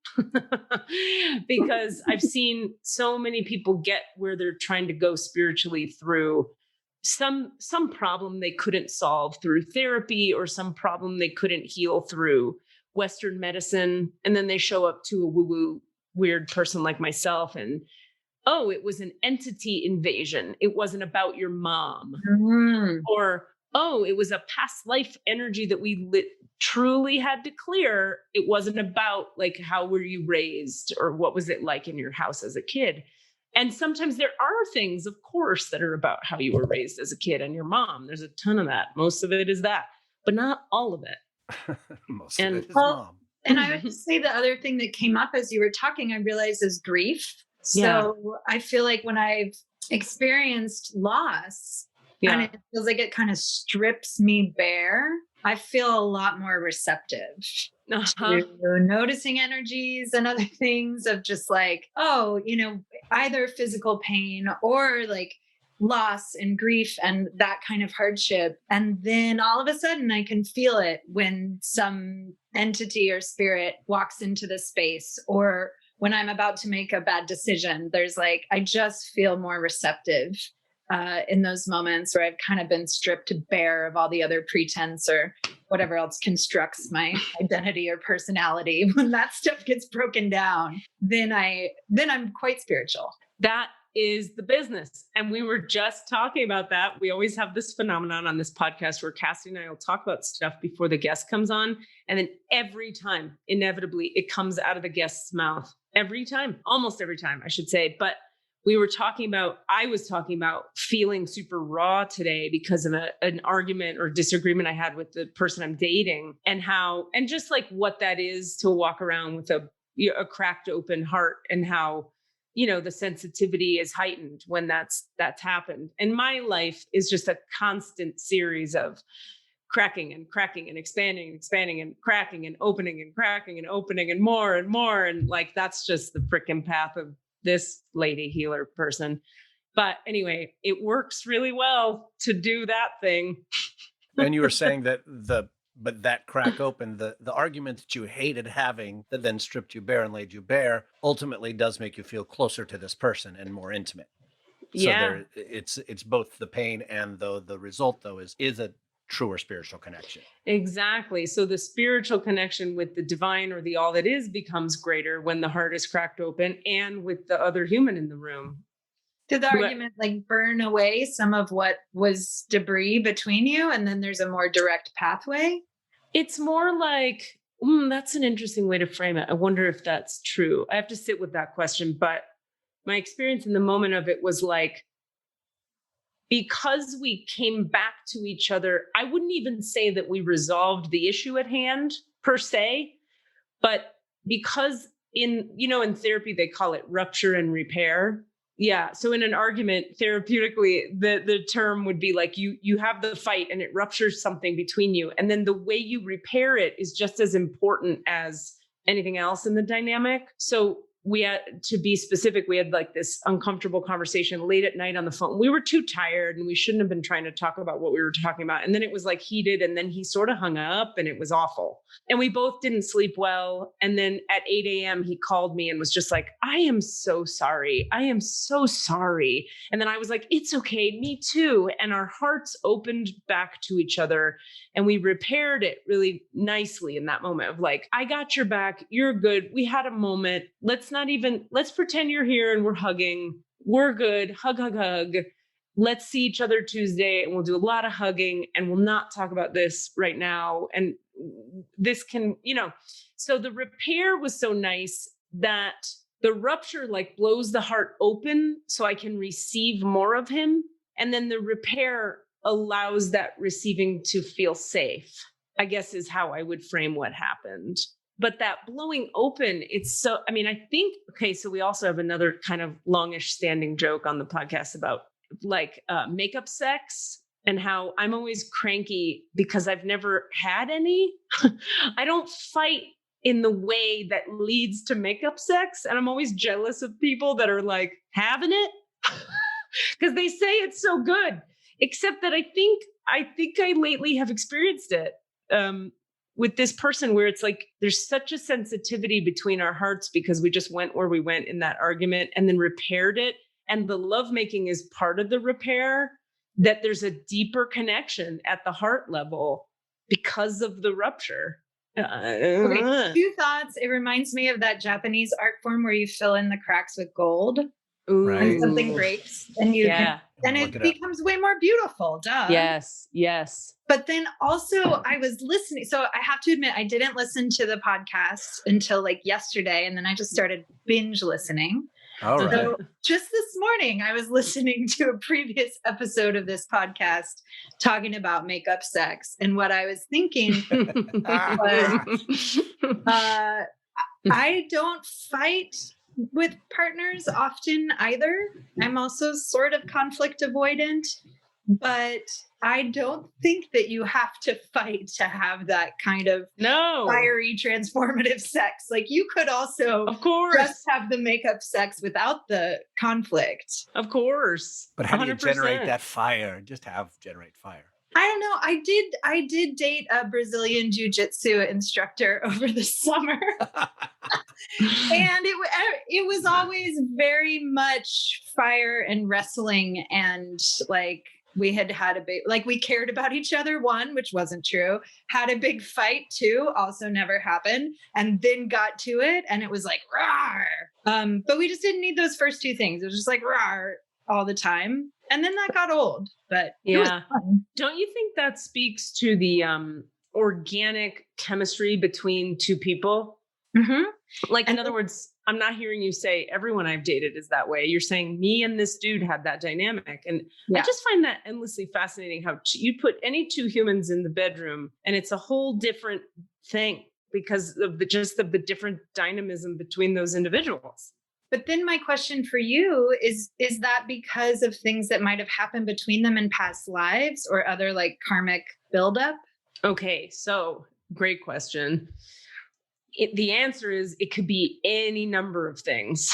because I've seen so many people get where they're trying to go spiritually through some problem they couldn't solve through therapy, or some problem they couldn't heal through Western medicine. And then they show up to a woo-woo weird person like myself and, oh, it was an entity invasion. It wasn't about your mom. Or, oh, it was a past life energy that we truly had to clear. It wasn't about like, how were you raised or what was it like in your house as a kid? And sometimes there are things, of course, that are about how you were raised as a kid and your mom. There's a ton of that. Most of it is that, but not all of it. Most of it is mom. And I would say the other thing that came up as you were talking, I realized, is grief. So I feel like when I've experienced loss, and it feels like it kind of strips me bare. I feel a lot more receptive to noticing energies and other things of just like, oh, either physical pain or like loss and grief and that kind of hardship. And then all of a sudden I can feel it when some entity or spirit walks into the space, or when I'm about to make a bad decision. There's like, I just feel more receptive in those moments where I've kind of been stripped bare of all the other pretense or whatever else constructs my identity or personality. When that stuff gets broken down, then I'm quite spiritual. That is the business. And we were just talking about that. We always have this phenomenon on this podcast where Cassidy and I will talk about stuff before the guest comes on. And then every time, inevitably, it comes out of the guest's mouth. Every time, almost every time, I should say. But I was talking about feeling super raw today because of an argument or disagreement I had with the person I'm dating, and just like what that is to walk around with a cracked open heart, and how, the sensitivity is heightened when that's happened. And my life is just a constant series of cracking and expanding and expanding and cracking and opening and cracking and opening and more. And like, that's just the frickin' path of this lady healer person. But anyway, it works really well to do that thing. And you were saying that that crack open, the argument that you hated having that then stripped you bare and laid you bare ultimately does make you feel closer to this person and more intimate. Yeah. So it's both the pain and the result though is a truer spiritual connection. Exactly. So the spiritual connection with the divine or the all that is becomes greater when the heart is cracked open and with the other human in the room. Did the argument like burn away some of what was debris between you, and then there's a more direct pathway? It's more like, that's an interesting way to frame it. I wonder if that's true. I have to sit with that question, but my experience in the moment of it was like, because we came back to each other, I wouldn't even say that we resolved the issue at hand per se, but because in therapy, they call it rupture and repair. Yeah. So in an argument, therapeutically, the term would be like you have the fight and it ruptures something between you. And then the way you repair it is just as important as anything else in the dynamic. So we had, to be specific, we had like this uncomfortable conversation late at night on the phone. We were too tired and we shouldn't have been trying to talk about what we were talking about. And then it was like heated, and then he sort of hung up and it was awful. And we both didn't sleep well. And then at 8 a.m. he called me and was just like, I am so sorry. I am so sorry. And then I was like, it's okay. Me too. And our hearts opened back to each other and we repaired it really nicely in that moment of like, I got your back. You're good. We had a moment. Let's pretend you're here and we're hugging. We're good. Hug, hug, hug. Let's see each other Tuesday and we'll do a lot of hugging and we'll not talk about this right now. And this can, so the repair was so nice that the rupture like blows the heart open so I can receive more of him. And then the repair allows that receiving to feel safe, I guess is how I would frame what happened. But that blowing open, I think, okay, so we also have another kind of longish standing joke on the podcast about like makeup sex and how I'm always cranky because I've never had any. I don't fight in the way that leads to makeup sex. And I'm always jealous of people that are like having it because they say it's so good, except that I think I lately have experienced it. With this person where it's like, there's such a sensitivity between our hearts because we just went where we went in that argument and then repaired it. And the lovemaking is part of the repair, that there's a deeper connection at the heart level because of the rupture. Okay, 2 thoughts. It reminds me of that Japanese art form where you fill in the cracks with gold. Right. And something breaks and it becomes way more beautiful. Duh. Yes. But then also I was listening. So I have to admit, I didn't listen to the podcast until like yesterday. And then I just started binge listening. All right. So just this morning, I was listening to a previous episode of this podcast talking about makeup sex. And what I was thinking was, I don't fight with partners often either. I'm also sort of conflict avoidant. but I don't think that you have to fight to have that kind of No. fiery transformative sex. Like you could also Of course. just have the makeup sex without the conflict. Of course. But how do you 100%. generate that fire? Just generate fire. I don't know. I did date a Brazilian jiu-jitsu instructor over the summer. And it was always very much fire and wrestling, and like we had a big, like we cared about each other, one, which wasn't true, had a big fight, two, also never happened, and then got to it and it was like rawr. But we just didn't need those first two things. It was just like rawr all the time, and then that got old. But yeah, don't you think that speaks to the organic chemistry between two people? Mm-hmm. Like, in other words, I'm not hearing you say everyone I've dated is that way. You're saying me and this dude had that dynamic. And I just find that endlessly fascinating how you put any two humans in the bedroom and it's a whole different thing because of the different dynamism between those individuals. But then my question for you is that because of things that might have happened between them in past lives or other like karmic buildup? Okay, so great question. The answer is it could be any number of things.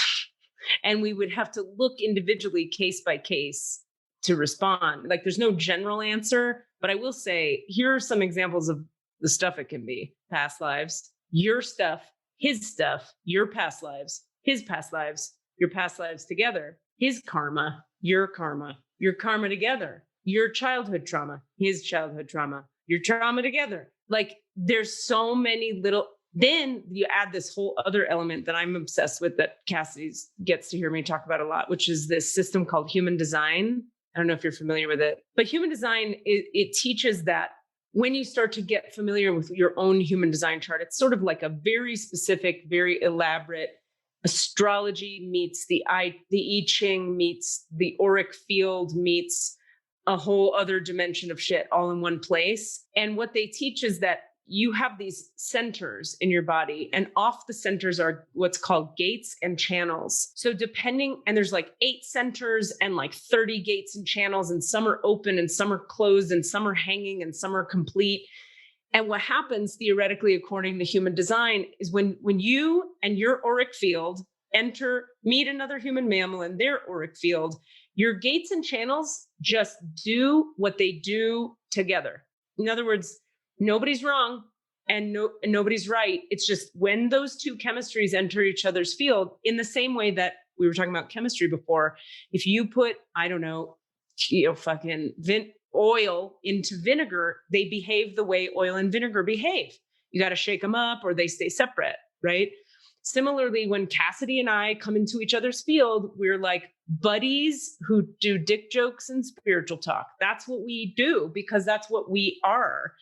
And we would have to look individually case by case to respond. Like there's no general answer, but I will say, here are some examples of the stuff it can be. Past lives, your stuff, his stuff, your past lives, his past lives, your past lives together, his karma, your karma together, your childhood trauma, his childhood trauma, your trauma together. Like there's so many little. Then you add this whole other element that I'm obsessed with that Cassidy gets to hear me talk about a lot, which is this system called human design. I don't know if you're familiar with it, but human design, it teaches that when you start to get familiar with your own human design chart, it's sort of like a very specific, very elaborate astrology meets the I Ching meets the auric field meets a whole other dimension of shit all in one place. And what they teach is that you have these centers in your body, and off the centers are what's called gates and channels. So and there's like 8 centers and like 30 gates and channels, and some are open and some are closed and some are hanging and some are complete. And what happens theoretically, according to human design, is when you and your auric field meet another human mammal in their auric field, your gates and channels just do what they do together. In other words, nobody's wrong and nobody's right. It's just when those two chemistries enter each other's field, in the same way that we were talking about chemistry before, if you put, I don't know, fucking oil into vinegar, they behave the way oil and vinegar behave. You got to shake them up or they stay separate, right? Similarly, when Cassidy and I come into each other's field, we're like buddies who do dick jokes and spiritual talk. That's what we do because that's what we are.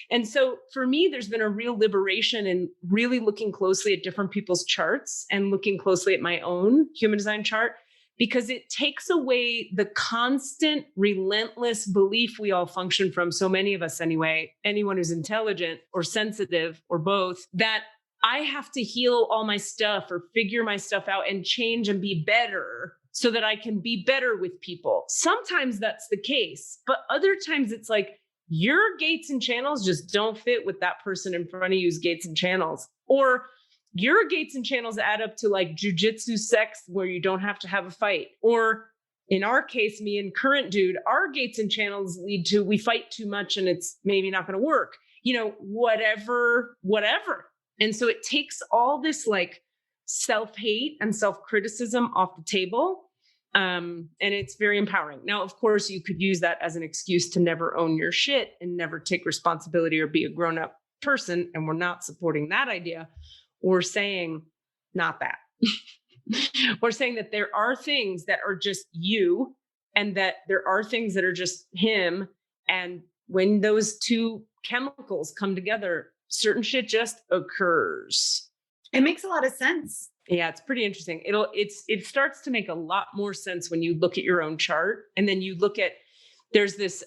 And so for me, there's been a real liberation in really looking closely at different people's charts and looking closely at my own human design chart, because it takes away the constant, relentless belief we all function from, so many of us anyway, anyone who's intelligent or sensitive or both, that I have to heal all my stuff or figure my stuff out and change and be better so that I can be better with people. Sometimes that's the case, but other times it's like your gates and channels just don't fit with that person in front of you's gates and channels. Or your gates and channels add up to like jujitsu sex where you don't have to have a fight. Or in our case, me and current dude, our gates and channels lead to we fight too much and it's maybe not going to work. Whatever. And so it takes all this like self-hate and self-criticism off the table. And it's very empowering. Now, of course, you could use that as an excuse to never own your shit and never take responsibility or be a grown-up person. And we're not supporting that idea. We're saying not that. We're saying that there are things that are just you and that there are things that are just him. And when those two chemicals come together, certain shit just occurs. It makes a lot of sense. Yeah, it's pretty interesting. It starts to make a lot more sense when you look at your own chart. And then you look at, there's this,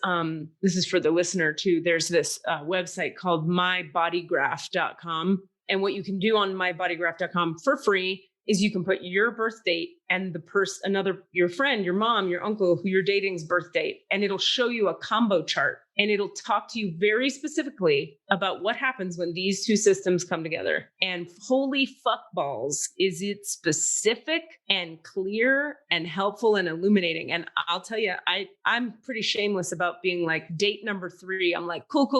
this is for the listener too. There's this website called mybodygraph.com. And what you can do on mybodygraph.com for free is you can put your birth date and the person, your friend, your mom, your uncle, who you're dating's birth date, and it'll show you a combo chart, and it'll talk to you very specifically about what happens when these two systems come together. And holy fuck balls, is it specific and clear and helpful and illuminating. And I'll tell you, I'm pretty shameless about being like, date number 3. I'm like, cool.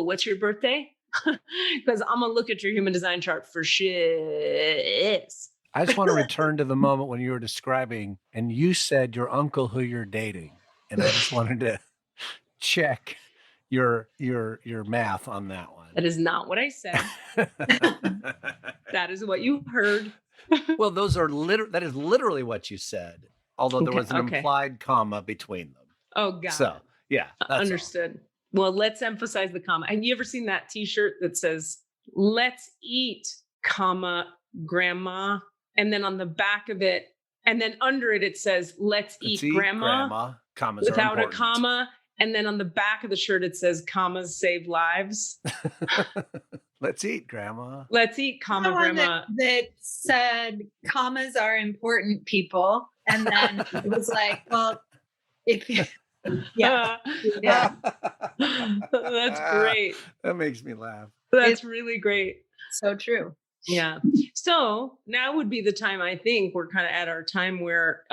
What's your birthday? Because I'm gonna look at your human design chart for shit. I just want to return to the moment when you were describing, and you said your uncle who you're dating, and I just wanted to check your math on that one. That is not what I said. That is what you heard. Well, that is literally what you said, although there was an implied comma between them. Oh, God. So, yeah. Understood. All. Well, let's emphasize the comma. Have you ever seen that t-shirt that says, let's eat, comma, grandma? And then on the back of it, and then under it, it says, let's eat grandma commas without a comma. And then on the back of the shirt, it says, commas save lives. Let's eat grandma. Let's eat, comma, grandma. That said, commas are important, people. And then it was like, well, if yeah. That's great. That makes me laugh. That's really great. So true. Yeah. So now would be the time, I think we're kind of at our time where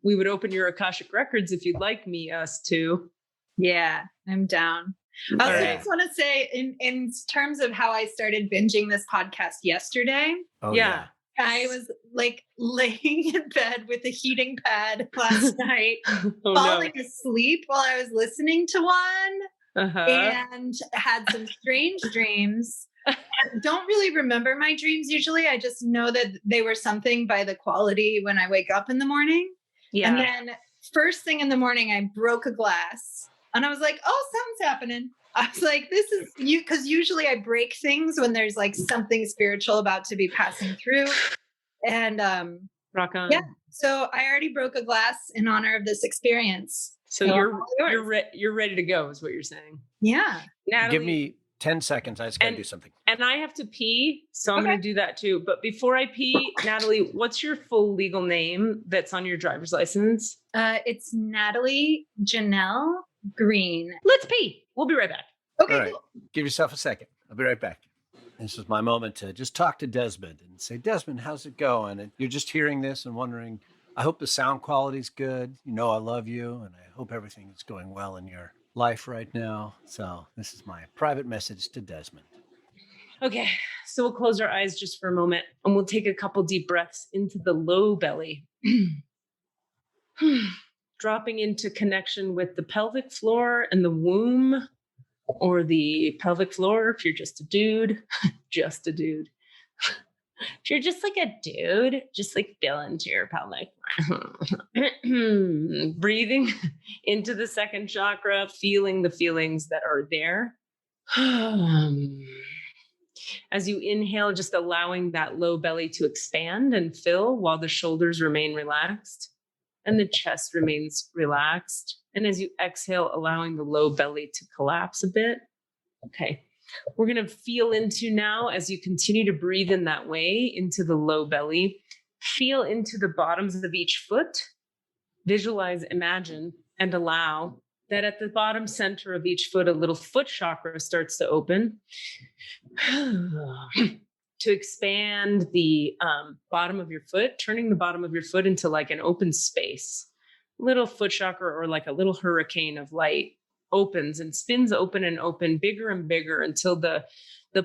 we would open your Akashic Records if you'd like us to. Yeah, I'm down. I just want to say in terms of how I started binging this podcast yesterday. Oh, yeah. I was like laying in bed with a heating pad last night, falling asleep while I was listening to one and had some strange dreams. I don't really remember my dreams usually. I just know that they were something by the quality when I wake up in the morning. Yeah. And then first thing in the morning, I broke a glass and I was like, oh, something's happening. I was like, this is you, because usually I break things when there's like something spiritual about to be passing through. And rock on. Yeah. So I already broke a glass in honor of this experience. So you're ready to go is what you're saying. Yeah. Natalie, give me 10 seconds. I just got to do something. And I have to pee, so I'm going to do that too. But before I pee, Natalie, what's your full legal name that's on your driver's license? It's Natalie Janelle Greene. Let's pee. We'll be right back. Okay. All right. Cool. Give yourself a second. I'll be right back. This is my moment to just talk to Desmond and say, Desmond, how's it going? And you're just hearing this and wondering, I hope the sound quality's good. You know I love you, and I hope everything is going well in your life right now. So this is my private message to Desmond. Okay, so we'll close our eyes just for a moment, and we'll take a couple deep breaths into the low belly. Dropping into connection with the pelvic floor and the womb, or the pelvic floor if you're just a dude. Just a dude. If you're just like a dude, just like feel into your pelvic. Breathing into the second chakra, feeling the feelings that are there. As you inhale, just allowing that low belly to expand and fill while the shoulders remain relaxed and the chest remains relaxed. And as you exhale, allowing the low belly to collapse a bit. Okay. We're going to feel into now, as you continue to breathe in that way, into the low belly, feel into the bottoms of each foot, visualize, imagine, and allow that at the bottom center of each foot, a little foot chakra starts to open to expand the bottom of your foot, turning the bottom of your foot into like an open space. Little foot chakra, or like a little hurricane of light, opens and spins open and open, bigger and bigger, until the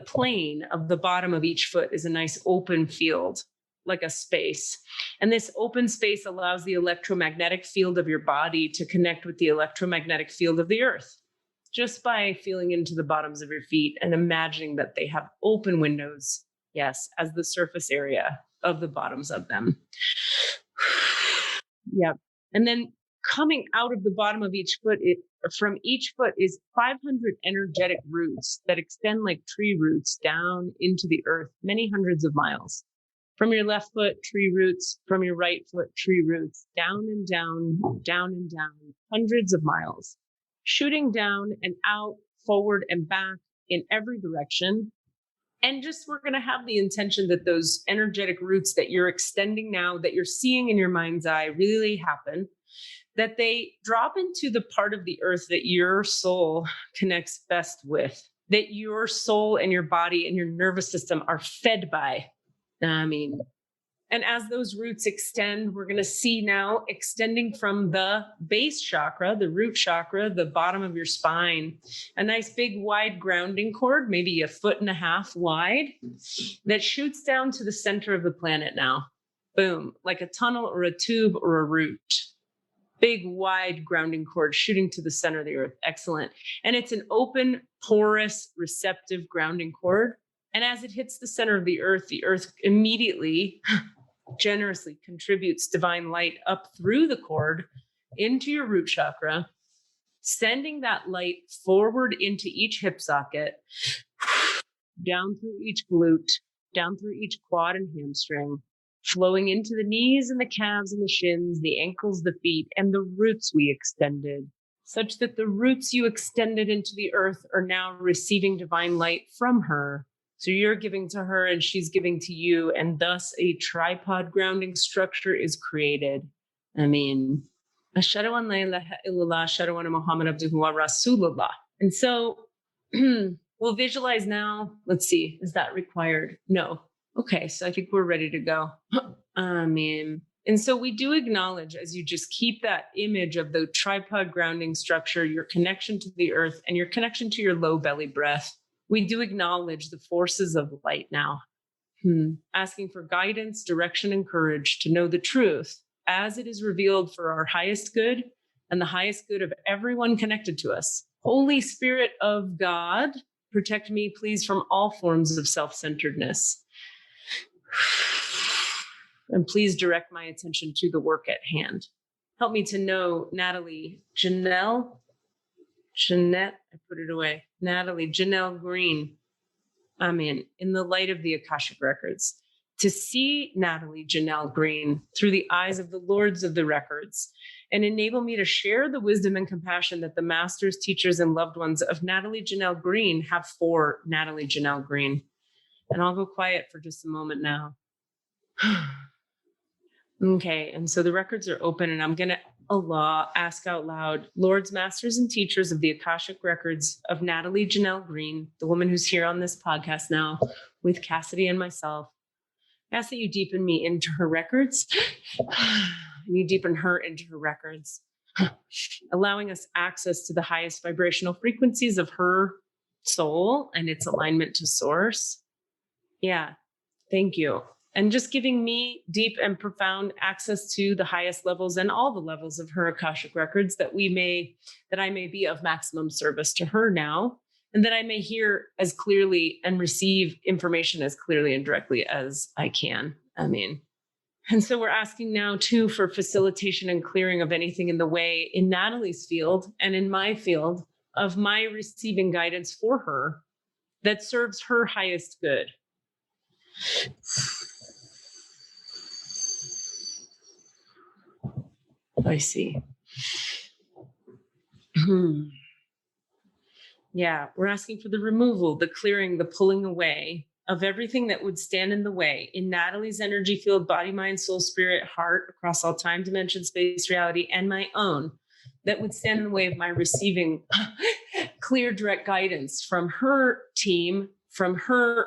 plane of the bottom of each foot is a nice open field, like a space. And this open space allows the electromagnetic field of your body to connect with the electromagnetic field of the earth, just by feeling into the bottoms of your feet and imagining that they have open windows, yes, as the surface area of the bottoms of them. Yeah. And then coming out of the bottom of each foot, from each foot is 500 energetic roots that extend like tree roots down into the earth, many hundreds of miles. From your left foot, tree roots. From your right foot, tree roots. Down and down, down and down, hundreds of miles. Shooting down and out, forward and back in every direction. And just, we're going to have the intention that those energetic roots that you're extending now, that you're seeing in your mind's eye really happen, that they drop into the part of the earth that your soul connects best with, that your soul and your body and your nervous system are fed by. And as those roots extend, we're going to see now extending from the base chakra, the root chakra, the bottom of your spine, a nice big wide grounding cord, maybe 1.5 feet wide, that shoots down to the center of the planet now. Boom, like a tunnel or a tube or a root. Big wide grounding cord shooting to the center of the earth. Excellent. And it's an open, porous, receptive grounding cord. And as it hits the center of the earth immediately generously contributes divine light up through the cord into your root chakra, sending that light forward into each hip socket, down through each glute, down through each quad and hamstring, flowing into the knees and the calves and the shins, the ankles, the feet, and the roots we extended, such that the roots you extended into the earth are now receiving divine light from her. So you're giving to her and she's giving to you, and thus a tripod grounding structure is created. Ashhadu an la ilaha illallah, ashhadu anna Muhammad abduhu wa rasulullah. And so we'll visualize now. Let's see, is that required? No. Okay, so I think we're ready to go. And so we do acknowledge, as you just keep that image of the tripod grounding structure, your connection to the earth and your connection to your low belly breath. We do acknowledge the forces of light now, asking for guidance, direction, and courage to know the truth as it is revealed for our highest good and the highest good of everyone connected to us. Holy Spirit of God, protect me, please, from all forms of self-centeredness. And please direct my attention to the work at hand. Help me to know Natalie, Jeanette, I put it away. Natalie, Janelle Greene. In the light of the Akashic Records, to see Natalie Janelle Greene through the eyes of the Lords of the Records, and enable me to share the wisdom and compassion that the masters, teachers, and loved ones of Natalie Janelle Greene have for Natalie Janelle Greene. And I'll go quiet for just a moment now. Okay, and so the records are open, and I'm going to ask out loud, Lords, masters, and teachers of the Akashic Records of Natalie Janelle Greene, the woman who's here on this podcast now with Cassidy and myself, I ask that you deepen me into her records, and you deepen her into her records, allowing us access to the highest vibrational frequencies of her soul and its alignment to source. Yeah, thank you. And just giving me deep and profound access to the highest levels and all the levels of her Akashic Records, that I may be of maximum service to her now, and that I may hear as clearly and receive information as clearly and directly as I can. And so we're asking now too for facilitation and clearing of anything in the way in Natalie's field and in my field of my receiving guidance for her that serves her highest good. I see. Yeah, we're asking for the removal, the clearing, the pulling away of everything that would stand in the way in Natalie's energy field, body, mind, soul, spirit, heart, across all time, dimension, space, reality, and my own, that would stand in the way of my receiving clear, direct guidance from her team, from her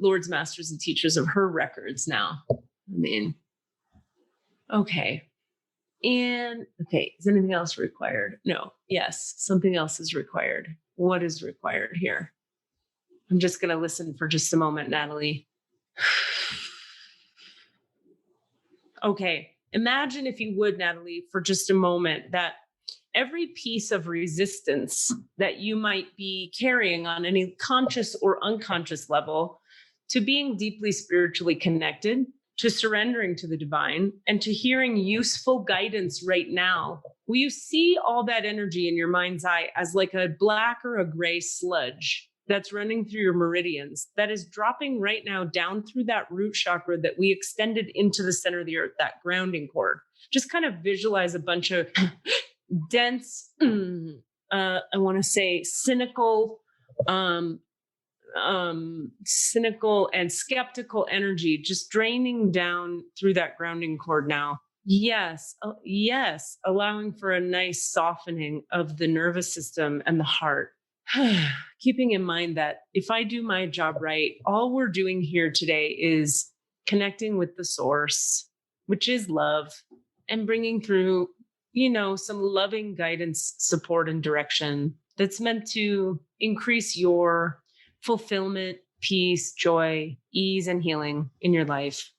Lords, masters, and teachers of her records now. Okay. And okay, is anything else required? No. Yes, something else is required. What is required here? I'm just going to listen for just a moment, Natalie. Okay, imagine, if you would, Natalie, for just a moment, that every piece of resistance that you might be carrying on any conscious or unconscious level to being deeply spiritually connected, to surrendering to the divine, and to hearing useful guidance right now, will you see all that energy in your mind's eye as like a black or a gray sludge that's running through your meridians, that is dropping right now down through that root chakra that we extended into the center of the earth, that grounding cord? Just kind of visualize a bunch of dense, I want to say cynical, cynical and skeptical energy just draining down through that grounding cord now. Yes. Yes. Allowing for a nice softening of the nervous system and the heart. Keeping in mind that if I do my job right, all we're doing here today is connecting with the source, which is love, and bringing through, some loving guidance, support, and direction that's meant to increase your fulfillment, peace, joy, ease, and healing in your life.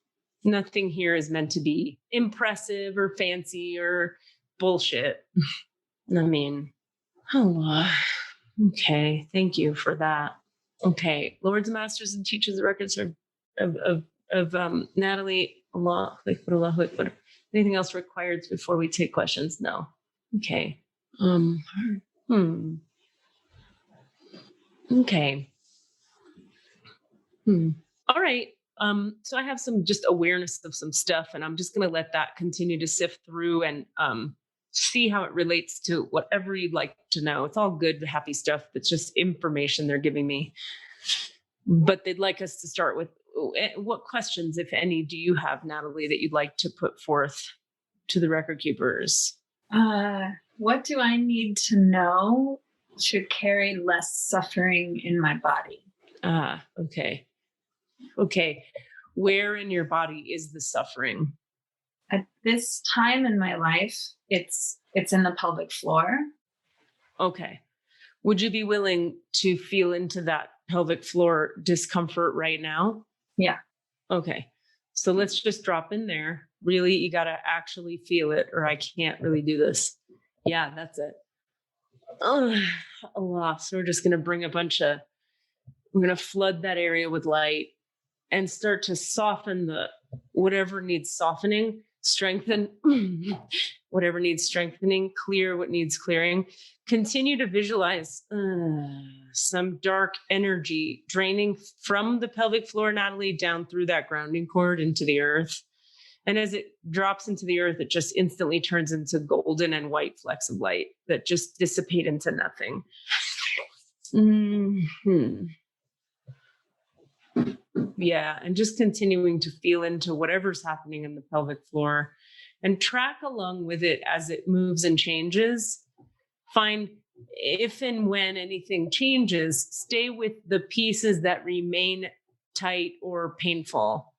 Nothing here is meant to be impressive or fancy or bullshit. I mean, okay. Thank you for that. Okay. Lords, Masters, and Teachers of Records of Natalie. Allahu Akbar. Anything else required before we take questions? No. Okay. Okay. All right. So I have some just awareness of some stuff, and I'm just going to let that continue to sift through and see how it relates to whatever you'd like to know. It's all good, happy stuff. It's just information they're giving me. But they'd like us to start with what questions, if any, do you have, Natalie, that you'd like to put forth to the record keepers? What do I need to know to carry less suffering in my body? Okay. Okay. Where in your body is the suffering? At this time in my life, it's in the pelvic floor. Okay. Would you be willing to feel into that pelvic floor discomfort right now? Yeah. Okay. So let's just drop in there. Really, you got to actually feel it, or I can't really do this. Yeah, that's it. Oh, Allah. So we're just going to bring we're going to flood that area with light and start to soften whatever needs softening, strengthen whatever needs strengthening, clear what needs clearing. Continue to visualize some dark energy draining from the pelvic floor, Natalie, down through that grounding cord into the earth. And as it drops into the earth, it just instantly turns into golden and white flecks of light that just dissipate into nothing. Yeah, and just continuing to feel into whatever's happening in the pelvic floor and track along with it as it moves and changes. Find if and when anything changes, stay with the pieces that remain tight or painful.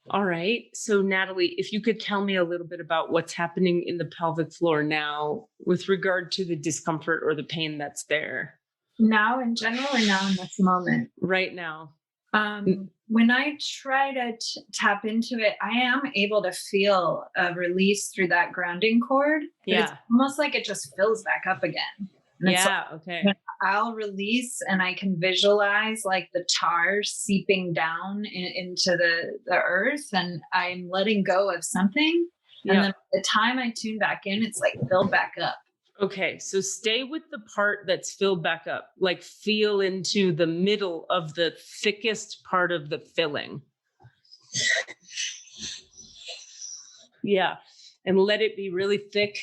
All right. So Natalie, if you could tell me a little bit about what's happening in the pelvic floor now with regard to the discomfort or the pain that's there. Now in general, or now in this moment? Right now. When I try to tap into it, I am able to feel a release through that grounding cord. Yeah. It's almost like it just fills back up again. And Okay. I'll release and I can visualize like the tar seeping down into the earth, and I'm letting go of something. And then by the time I tune back in, it's like filled back up. Okay. So stay with the part that's filled back up, like feel into the middle of the thickest part of the filling. Yeah. And let it be really thick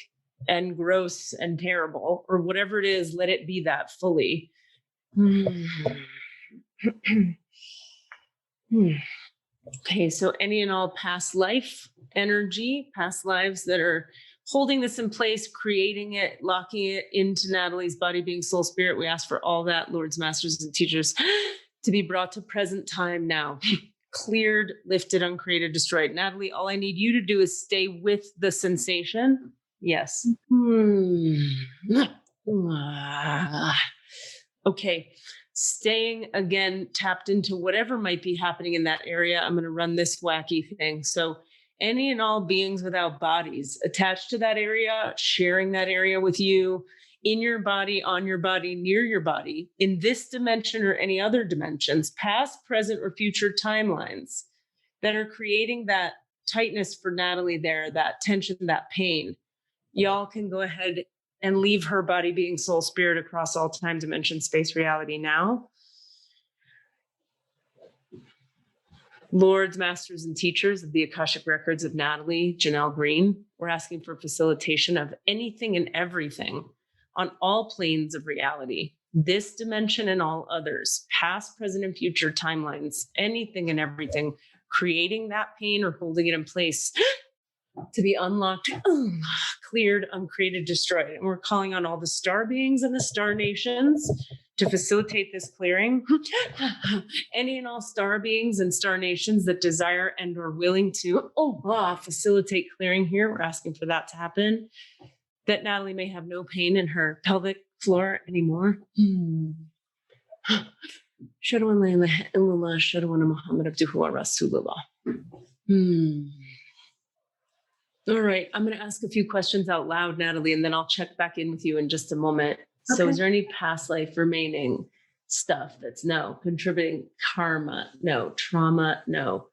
and gross and terrible, or whatever it is, let it be that fully. Okay, so any and all past life energy, past lives that are holding this in place, creating it, locking it into Natalie's body, being soul, spirit, we ask for all that, Lords, Masters, and Teachers, to be brought to present time now. Cleared, lifted, uncreated, destroyed. Natalie, all I need you to do is stay with the sensation. Yes. Okay. Staying again, tapped into whatever might be happening in that area. I'm going to run this wacky thing. So any and all beings without bodies attached to that area, sharing that area with you, in your body, on your body, near your body, in this dimension or any other dimensions, past, present, or future timelines that are creating that tightness for Natalie there, that tension, that pain. Y'all can go ahead and leave her body, being soul, spirit, across all time, dimension, space, reality now. Lords, masters, and teachers of the Akashic Records of Natalie, Greene, we're asking for facilitation of anything and everything on all planes of reality, this dimension and all others, past, present, and future timelines, anything and everything, creating that pain or holding it in place to be unlocked, cleared, uncreated, destroyed. And we're calling on all the star beings and the star nations to facilitate this clearing. Any and all star beings and star nations that desire and are willing to facilitate clearing here, we're asking for that to happen. That Natalie may have no pain in her pelvic floor anymore. Shadwan la ilaha illallah, Shadwan Muhammad abduhu wa rasulullah. All right, I'm going to ask a few questions out loud, Natalie, and then I'll check back in with you in just a moment. So is there any past life remaining stuff that's no? Contributing karma? No. Trauma? No.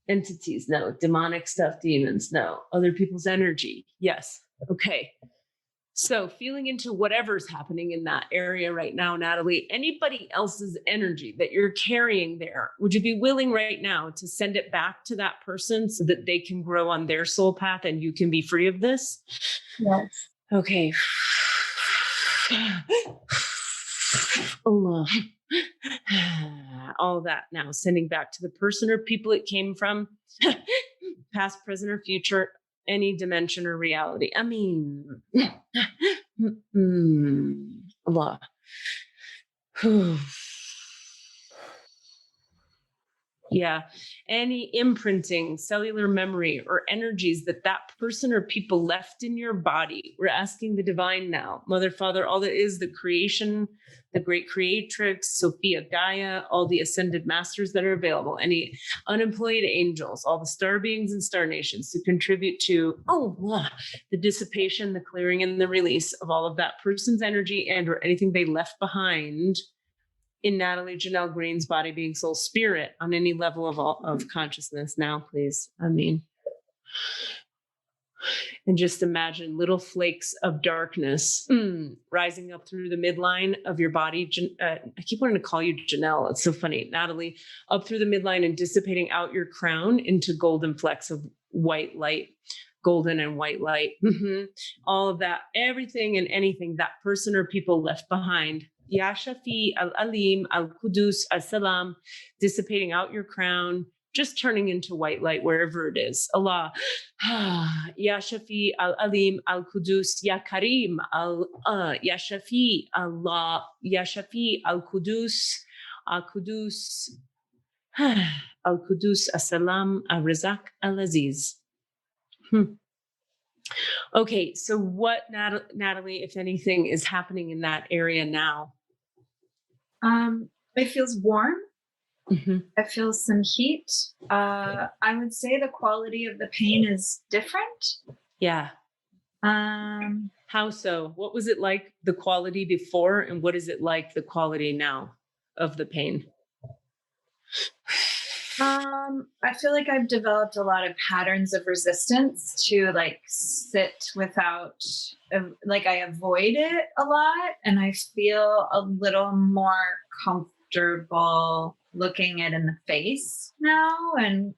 Entities? No. Demonic stuff? Demons? No. Other people's energy? Yes. Okay. So feeling into whatever's happening in that area right now, Natalie, anybody else's energy that you're carrying there, would you be willing right now to send it back to that person so that they can grow on their soul path and you can be free of this? Yes. Okay. Allah. All that now sending back to the person or people it came from, past, present, or future, any dimension or reality. I mean, Allah. Yeah. Any imprinting, cellular memory, or energies that person or people left in your body. We're asking the divine now, Mother, Father, all that is the creation, the great creatrix, Sophia, Gaia, all the ascended masters that are available, any unemployed angels, all the star beings and star nations to contribute to the dissipation, the clearing, and the release of all of that person's energy and or anything they left behind in Natalie Janelle Greene's body, being, soul, spirit on any level of consciousness now, please. I mean, and just imagine little flakes of darkness rising up through the midline of your body. I keep wanting to call you Janelle. It's so funny. Natalie, up through the midline and dissipating out your crown into golden flecks of white light, golden and white light. All of that, everything and anything that person or people left behind. Ya Shafi al-Alim al-Qudus al-Salam, dissipating out your crown, just turning into white light wherever it is. Allah. Ya Shafi al-Alim al-Qudus, Ya Karim, Ya Shafi Allah, Ya Shafi al-Qudus, al-Qudus, al-Qudus al-Salam, al-Razak, al-Aziz. Okay, so what, Natalie, if anything, is happening in that area now? It feels warm. I feel some heat. I would say the quality of the pain is different. Yeah. How so? What was it like, the quality before, and what is it like, the quality now of the pain? I feel like I've developed a lot of patterns of resistance to like sit without, like I avoid it a lot, and I feel a little more comfortable looking it in the face now, and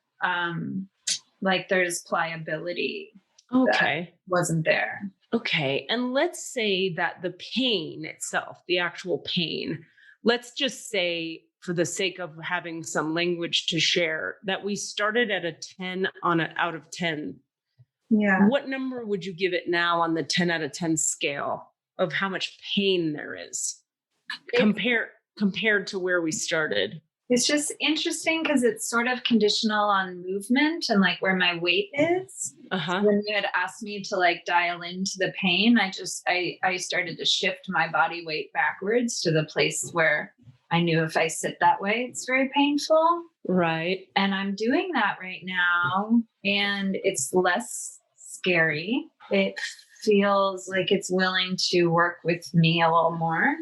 like there's pliability. Okay. That wasn't there. Okay, and let's say that the pain itself, the actual pain, let's just say, for the sake of having some language to share, that we started at a 10 out of 10. Yeah. What number would you give it now on the 10 out of 10 scale of how much pain there is compared to where we started? It's just interesting because it's sort of conditional on movement and like where my weight is. So when you had asked me to like dial into the pain, I started to shift my body weight backwards to the place where I knew if I sit that way, it's very painful. Right. And I'm doing that right now, and it's less scary. It feels like it's willing to work with me a little more.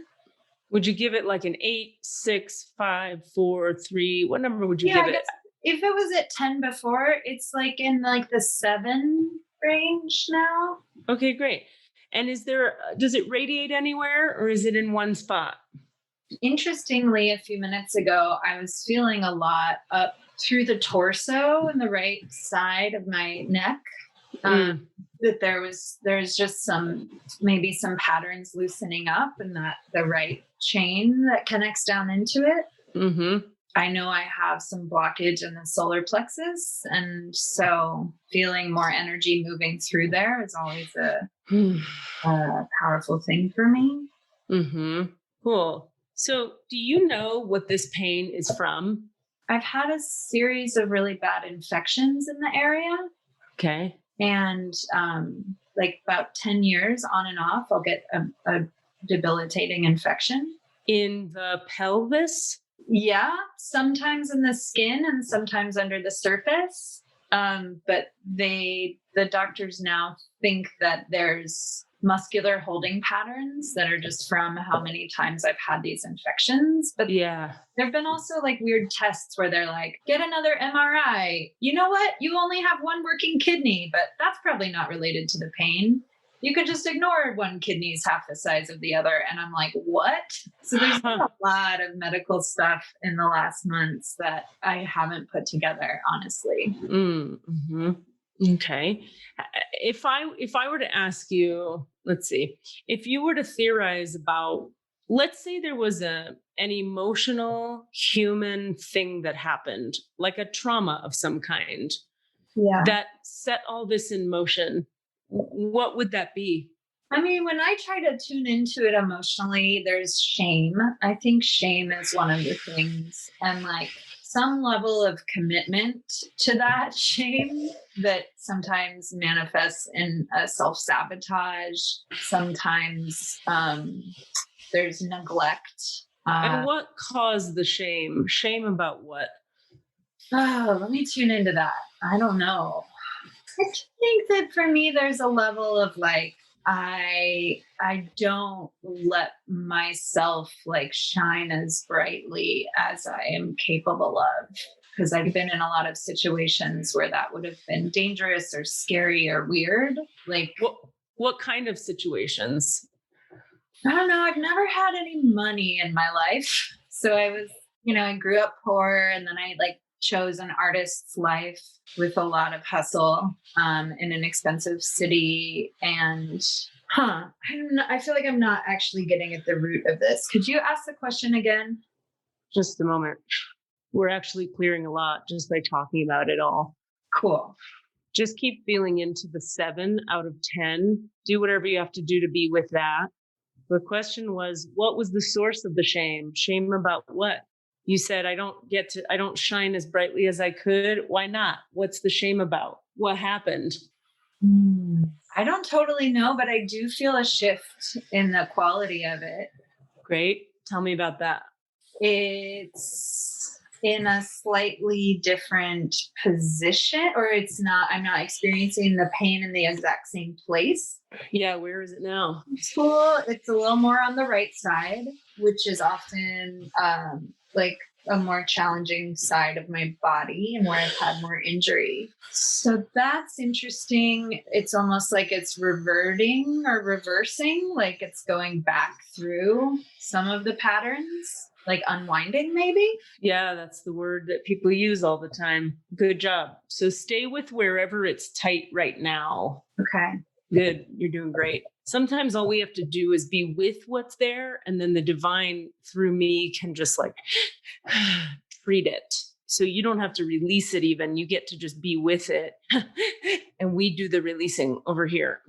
Would you give it like an 8, 6, 5, 4, 3? What number would you give it? If it was at 10 before, it's like in like the 7 range now. Okay, great. And does it radiate anywhere, or is it in one spot? Interestingly, a few minutes ago, I was feeling a lot up through the torso and the right side of my neck. That there's just maybe some patterns loosening up, and that the right chain that connects down into it. Mm-hmm. I know I have some blockage in the solar plexus, and so feeling more energy moving through there is always a powerful thing for me. Mm-hmm. Cool. So do you know what this pain is from? I've had a series of really bad infections in the area. Okay. And like about 10 years on and off, I'll get a debilitating infection. In the pelvis? Yeah, sometimes in the skin and sometimes under the surface. But the doctors now think that there's muscular holding patterns that are just from how many times I've had these infections. But yeah, there've been also like weird tests where they're like, get another MRI. You know what? You only have one working kidney, but that's probably not related to the pain. You could just ignore one kidney's half the size of the other. And I'm like, what? So there's been a lot of medical stuff in the last months that I haven't put together, honestly. Mm-hmm. Okay. If I were to ask you, let's see, if you were to theorize about, let's say there was an emotional human thing that happened, like a trauma of some kind, that set all this in motion, what would that be? I mean, when I try to tune into it emotionally, there's shame. I think shame is one of the things, and like some level of commitment to that shame that sometimes manifests in a self-sabotage. Sometimes there's neglect. And what caused the shame? Shame about what? Oh, let me tune into that. I don't know. I think that for me, there's a level of like, I don't let myself like shine as brightly as I am capable of, because I've been in a lot of situations where that would have been dangerous or scary or weird. Like what kind of situations? I don't know. I've never had any money in my life. So I was, I grew up poor, and then I like chose an artist's life with a lot of hustle in an expensive city. And I feel like I'm not actually getting at the root of this. Could you ask the question again? Just a moment. We're actually clearing a lot just by talking about it all. Cool. Just keep feeling into the 7 out of 10. Do whatever you have to do to be with that. The question was, what was the source of the shame? Shame about what? You said, I don't shine as brightly as I could. Why not? What's the shame about? What happened? I don't totally know, but I do feel a shift in the quality of it. Great. Tell me about that. It's in a slightly different position, or I'm not experiencing the pain in the exact same place. Yeah. Where is it now? It's a little more on the right side, which is often like a more challenging side of my body and where I've had more injury. So that's interesting. It's almost like it's reverting or reversing, like it's going back through some of the patterns, like unwinding maybe. Yeah, that's the word that people use all the time. Good job. So stay with wherever it's tight right now. Okay. Good. You're doing great. Sometimes all we have to do is be with what's there, and then the divine through me can just like treat it. So you don't have to release it even. You get to just be with it. And we do the releasing over here.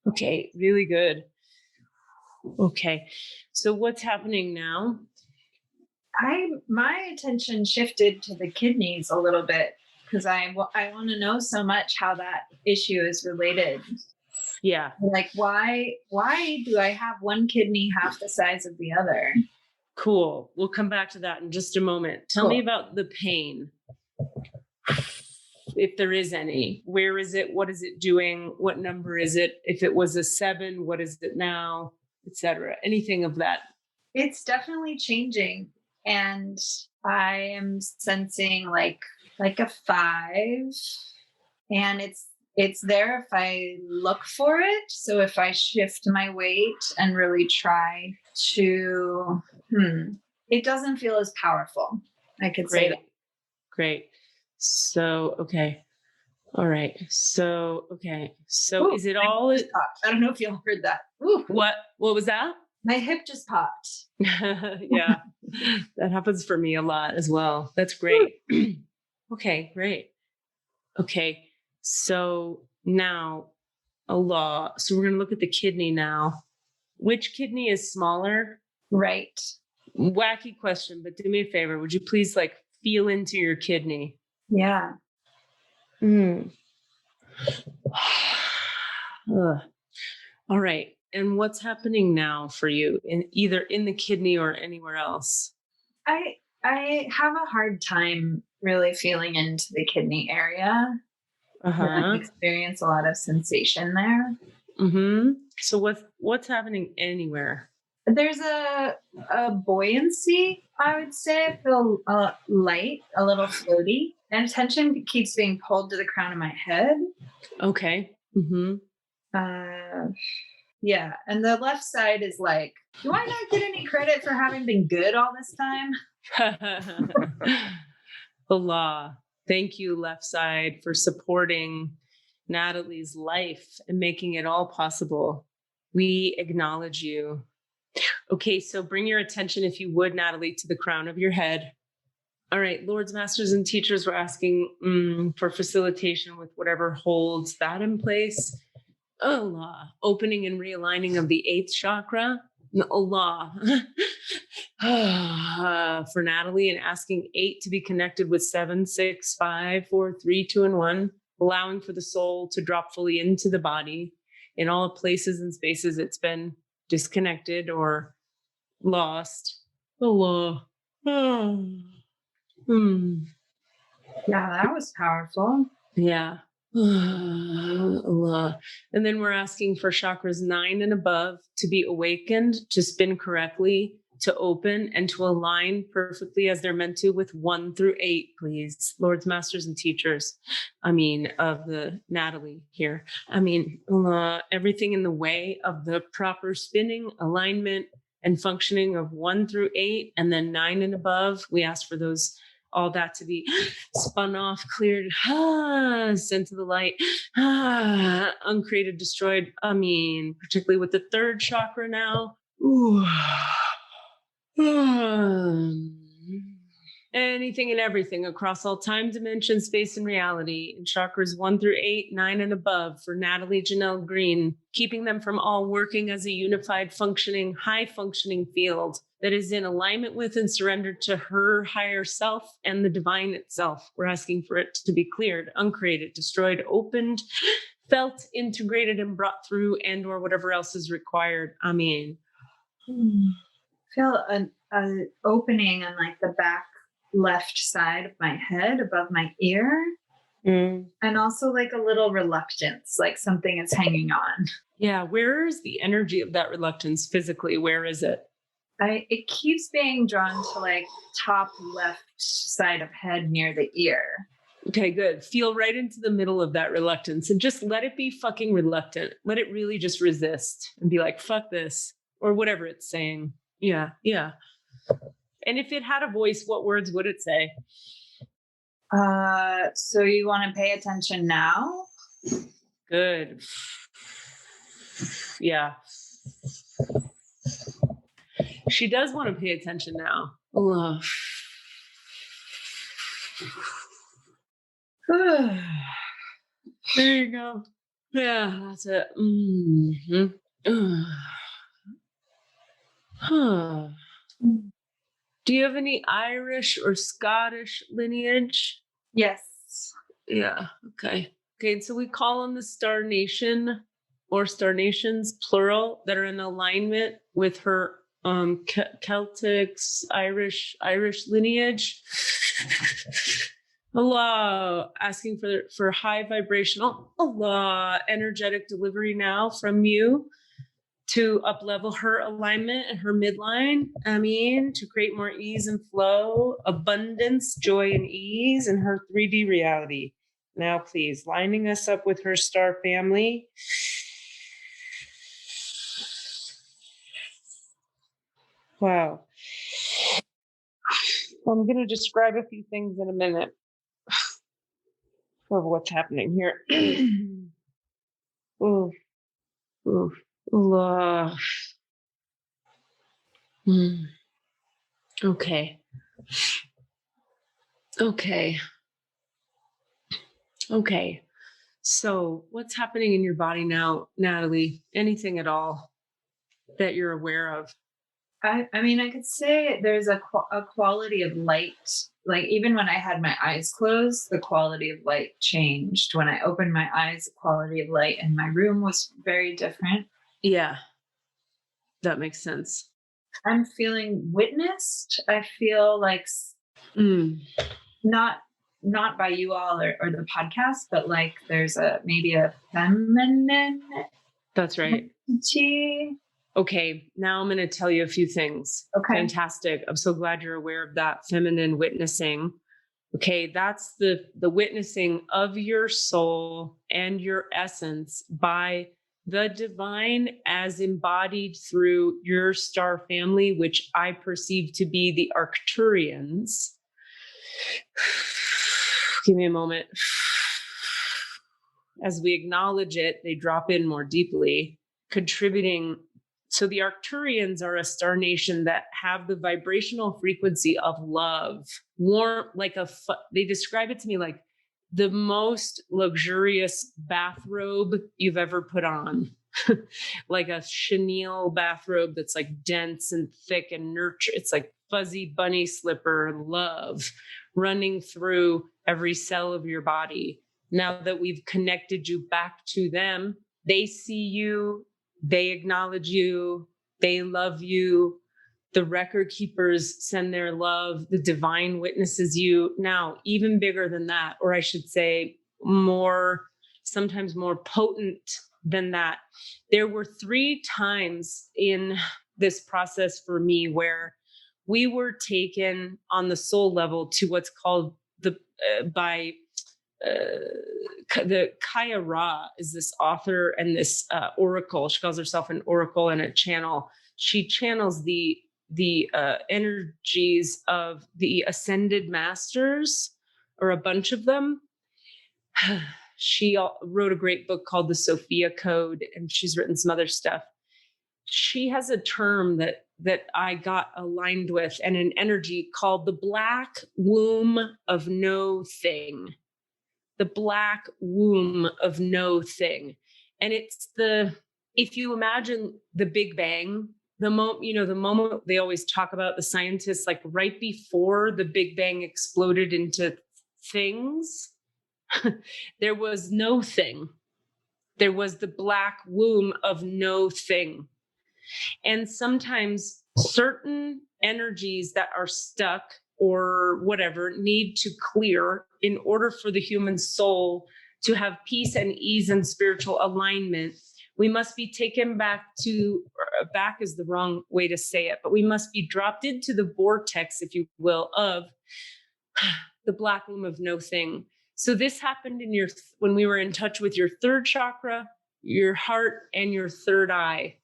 Okay, really good. Okay. So what's happening now? My attention shifted to the kidneys a little bit, because I want to know so much how that issue is related. Yeah. Like why do I have one kidney half the size of the other? Cool. We'll come back to that in just a moment. Tell me about the pain. If there is any, where is it? What is it doing? What number is it? If it was a 7, what is it now? Etc. Anything of that. It's definitely changing. And I am sensing like a 5, and it's there if I look for it. So if I shift my weight and really try to, it doesn't feel as powerful. I could say that. Great. So, okay. All right. So, okay. So Ooh, is it all? I don't know if y'all heard that. Ooh. What was that? My hip just popped. Yeah, that happens for me a lot as well. That's great. Okay, great. Okay. So now Allah. So we're going to look at the kidney now. Which kidney is smaller? Right. Wacky question, but do me a favor. Would you please like feel into your kidney? Yeah. All right. And what's happening now for you either in the kidney or anywhere else? I have a hard time really feeling into the kidney area. I experience a lot of sensation there. So what's happening anywhere? There's a buoyancy, I would say. I feel light, a little floaty, and attention keeps being pulled to the crown of my head. Okay. Yeah, and the left side is like, do I not get any credit for having been good all this time? Allah. Thank you, left side, for supporting Natalie's life and making it all possible. We acknowledge you. Okay, so bring your attention, if you would, Natalie, to the crown of your head. All right, Lords, Masters, and Teachers, we're asking for facilitation with whatever holds that in place. Allah, opening and realigning of the 8th chakra. Allah, for Natalie, and asking 8 to be connected with 7, 6, 5, 4, 3, 2, and 1, allowing for the soul to drop fully into the body in all places and spaces it's been disconnected or lost. Allah. Yeah, that was powerful. Yeah. Allah. And then we're asking for chakras 9 and above to be awakened, to spin correctly, to open, and to align perfectly as they're meant to with 1 through 8, please. Lords, Masters, and Teachers. Of the Natalie here. Allah, everything in the way of the proper spinning, alignment, and functioning of 1 through 8, and then 9 and above. We ask for those, all that to be spun off, cleared, sent to the light, uncreated, destroyed. Particularly with the 3rd chakra now. Ooh. Anything and everything across all time, dimension, space, and reality in chakras 1 through 8, 9, and above for Natalie Janelle Greene, keeping them from all working as a unified, functioning, high-functioning field that is in alignment with and surrendered to her higher self and the divine itself. We're asking for it to be cleared, uncreated, destroyed, opened, felt, integrated, and brought through, and or whatever else is required. Amen. Feel an opening on like the back left side of my head above my ear. And also like a little reluctance, like something is hanging on. Yeah. Where is the energy of that reluctance physically? Where is it? It keeps being drawn to like top left side of head near the ear. Okay, good. Feel right into the middle of that reluctance and just let it be fucking reluctant. Let it really just resist and be like, fuck this, or whatever it's saying. Yeah. Yeah. And if it had a voice, what words would it say? So you want to pay attention now? Good. Yeah. She does want to pay attention now. Allah. There you go. Yeah, that's it. Do you have any Irish or Scottish lineage? Yes. Yeah. Okay. Okay. So we call on the Star Nation or Star Nations, plural, that are in alignment with her Celtic, Irish lineage. Allah, asking for high vibrational, Allah, energetic delivery now from you to up-level her alignment and her midline. To create more ease and flow, abundance, joy, and ease in her 3D reality. Now, please, lining us up with her star family. Wow. I'm going to describe a few things in a minute of what's happening here. Ooh, ooh, ooh. Okay. Okay. Okay. So what's happening in your body now, Natalie? Anything at all that you're aware of? I mean, I could say there's a quality of light. Like even when I had my eyes closed, the quality of light changed. When I opened my eyes, the quality of light in my room was very different. Yeah, that makes sense. I'm feeling witnessed. I feel like not by you all or the podcast, but like there's maybe a feminine. That's right. Energy. Okay, now I'm going to tell you a few things. Okay. Fantastic. I'm so glad you're aware of that feminine witnessing. Okay, that's the witnessing of your soul and your essence by the divine as embodied through your star family, which I perceive to be the Arcturians. Give me a moment. As we acknowledge it, they drop in more deeply, contributing. So the Arcturians are a star nation that have the vibrational frequency of love, warm, like they describe it to me like the most luxurious bathrobe you've ever put on, like a chenille bathrobe that's like dense and thick and nurture. It's like fuzzy bunny slipper love running through every cell of your body. Now that we've connected you back to them, they see you. They acknowledge you. They love you. The record keepers send their love. The divine witnesses you. Now, even bigger than that, or I should say sometimes more potent than that. There were 3 times in this process for me where we were taken on the soul level to what's called the Kaya Ra is this author and this oracle. She calls herself an oracle and a channel. She channels the energies of the ascended masters, or a bunch of them. She wrote a great book called The Sophia Code, and she's written some other stuff. She has a term that I got aligned with, and an energy called the black womb of no thing. The black womb of no thing. And it's if you imagine the Big Bang, the moment they always talk about, the scientists, like right before the Big Bang exploded into things, there was no thing. There was the black womb of no thing. And sometimes certain energies that are stuck or whatever need to clear in order for the human soul to have peace and ease and spiritual alignment. We must be taken back is the wrong way to say it, but we must be dropped into the vortex, if you will, of the black womb of no thing. So this happened when we were in touch with your 3rd chakra, your heart, and your 3rd eye.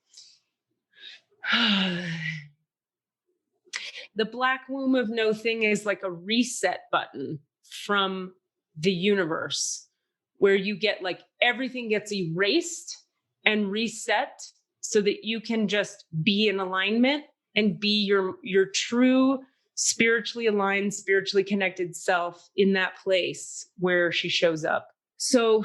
The black womb of no thing is like a reset button from the universe, where you get like everything gets erased and reset so that you can just be in alignment and be your true spiritually aligned, spiritually connected self in that place where she shows up. So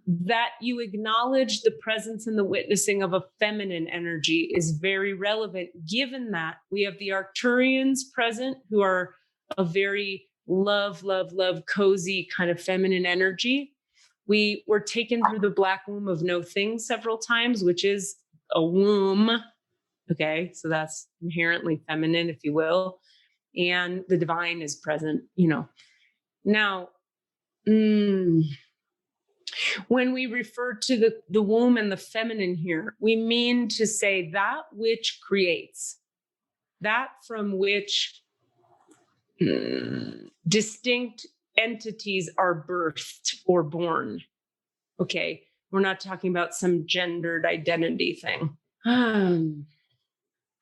that you acknowledge the presence and the witnessing of a feminine energy is very relevant, given that we have the Arcturians present, who are a very love, cozy kind of feminine energy. We were taken through the black womb of no thing several times, which is a womb. Okay, so that's inherently feminine, if you will. And the divine is present, Now, when we refer to the womb and the feminine here, we mean to say that which creates, that from which distinct entities are birthed or born. Okay. We're not talking about some gendered identity thing.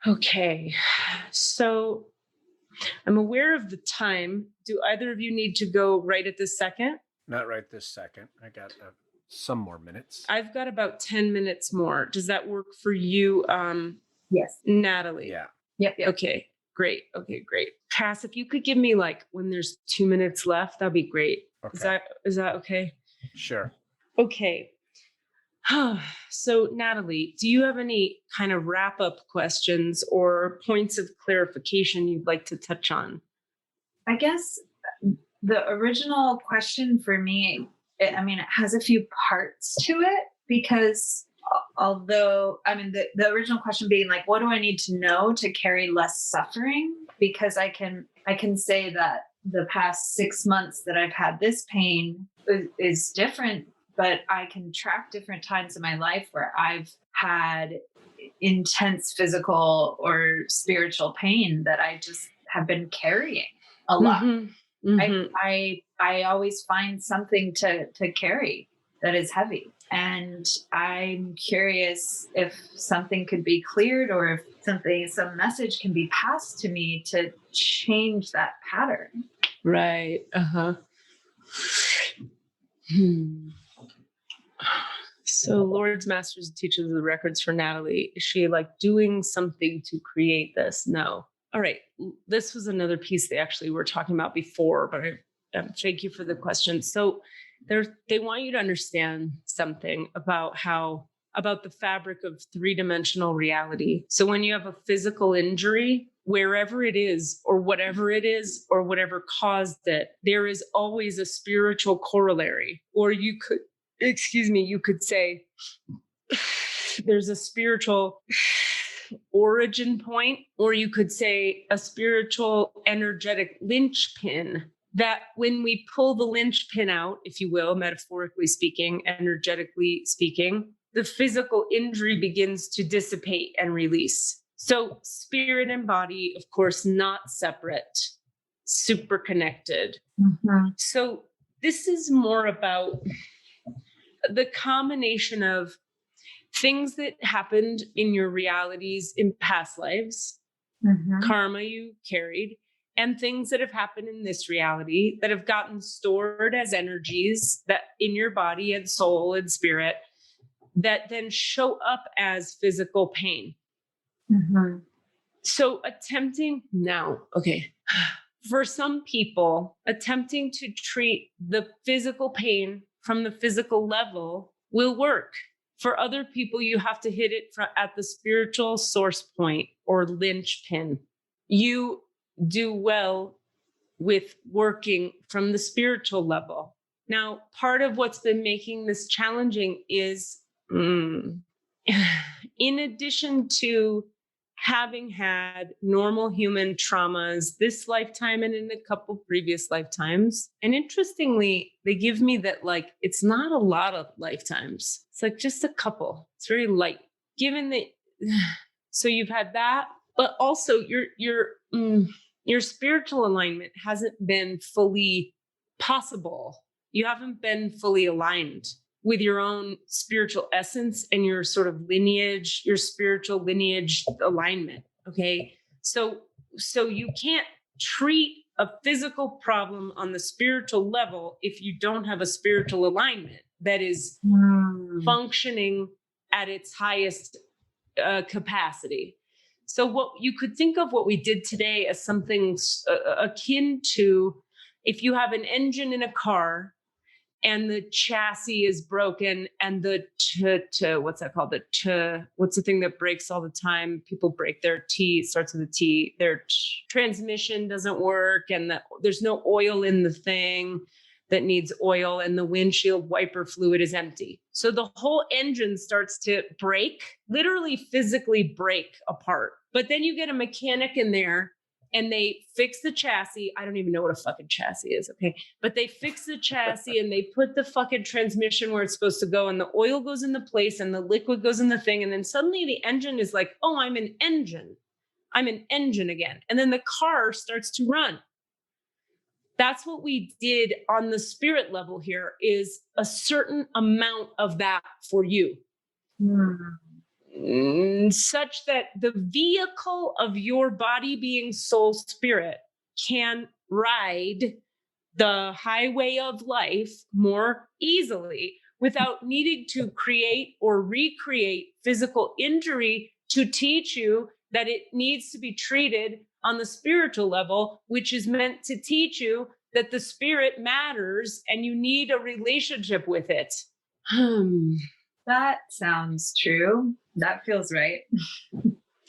Okay. So I'm aware of the time. Do either of you need to go right at this second? Not right this second. I got some more minutes. I've got about 10 minutes more. Does that work for you, Yes. Natalie? Yeah. Yep. Okay, great. Okay, great. Cass, if you could give me like when there's 2 minutes left, that'd be great. Okay. Is that okay? Sure. Okay. So Natalie, do you have any kind of wrap-up questions or points of clarification you'd like to touch on? I guess the original question for me, it has a few parts to it, because although, the original question being like, what do I need to know to carry less suffering? Because I can say that the past 6 months that I've had this pain is different, but I can track different times in my life where I've had intense physical or spiritual pain that I just have been carrying a lot. Mm-hmm. Mm-hmm. I always find something to carry that is heavy. And I'm curious if something could be cleared, or if some message can be passed to me to change that pattern. Right. Uh-huh. So Lords, Masters, Teachers of the Records for Natalie, is she like doing something to create this? No. All right. This was another piece they actually were talking about before, but thank you for the question. So they want you to understand something about the fabric of three-dimensional reality. So when you have a physical injury, wherever it is, or whatever caused it, there is always a spiritual corollary. Or you could say there's a spiritual origin point, or you could say a spiritual energetic linchpin, that when we pull the linchpin out, if you will, metaphorically speaking, energetically speaking, the physical injury begins to dissipate and release. So spirit and body, of course, not separate, super connected. Mm-hmm. So this is more about the combination of things that happened in your realities in past lives, Mm-hmm. karma you carried, and things that have happened in this reality that have gotten stored as energies that in your body and soul and spirit that then show up as physical pain. Mm-hmm. So for some people, attempting to treat the physical pain from the physical level will work. For other people, you have to hit it at the spiritual source point or linchpin. You do well with working from the spiritual level. Now, part of what's been making this challenging is, in addition to having had normal human traumas this lifetime and in a couple previous lifetimes. And interestingly, they give me that like, it's not a lot of lifetimes. It's like just a couple. It's very light. Given that, so you've had that, but also your spiritual alignment hasn't been fully possible. You haven't been fully aligned with your own spiritual essence and your sort of lineage, your spiritual lineage alignment. Okay. So you can't treat a physical problem on the spiritual level if you don't have a spiritual alignment that is functioning at its highest capacity. So what you could think of what we did today as something akin to if you have an engine in a car and the chassis is broken and what's that called? What's the thing that breaks all the time? People break their T, it starts with a T. Their transmission doesn't work and there's no oil in the thing that needs oil and the windshield wiper fluid is empty. So the whole engine starts to break, literally physically break apart. But then you get a mechanic in there and they fix the chassis. I don't even know what a fucking chassis is, okay? But they fix the chassis and they put the fucking transmission where it's supposed to go and the oil goes into place and the liquid goes in the thing. And then suddenly the engine is like, oh, I'm an engine. I'm an engine again. And then the car starts to run. That's what we did on the spirit level here, is a certain amount of that for you. Such that the vehicle of your body being soul spirit can ride the highway of life more easily without needing to create or recreate physical injury to teach you that it needs to be treated on the spiritual level, which is meant to teach you that the spirit matters and you need a relationship with it. That sounds true. That feels right.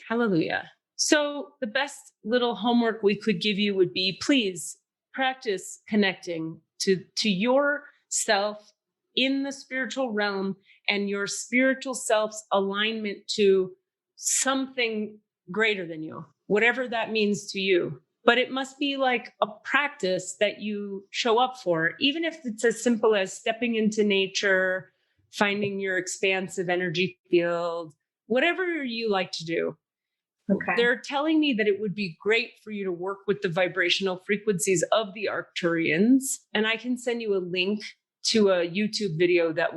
Hallelujah. So the best little homework we could give you would be, please practice connecting to yourself in the spiritual realm and your spiritual self's alignment to something greater than you, whatever that means to you. But it must be like a practice that you show up for, even if it's as simple as stepping into nature, finding your expansive energy field, whatever you like to do. Okay. They're telling me that it would be great for you to work with the vibrational frequencies of the Arcturians. And I can send you a link to a YouTube video that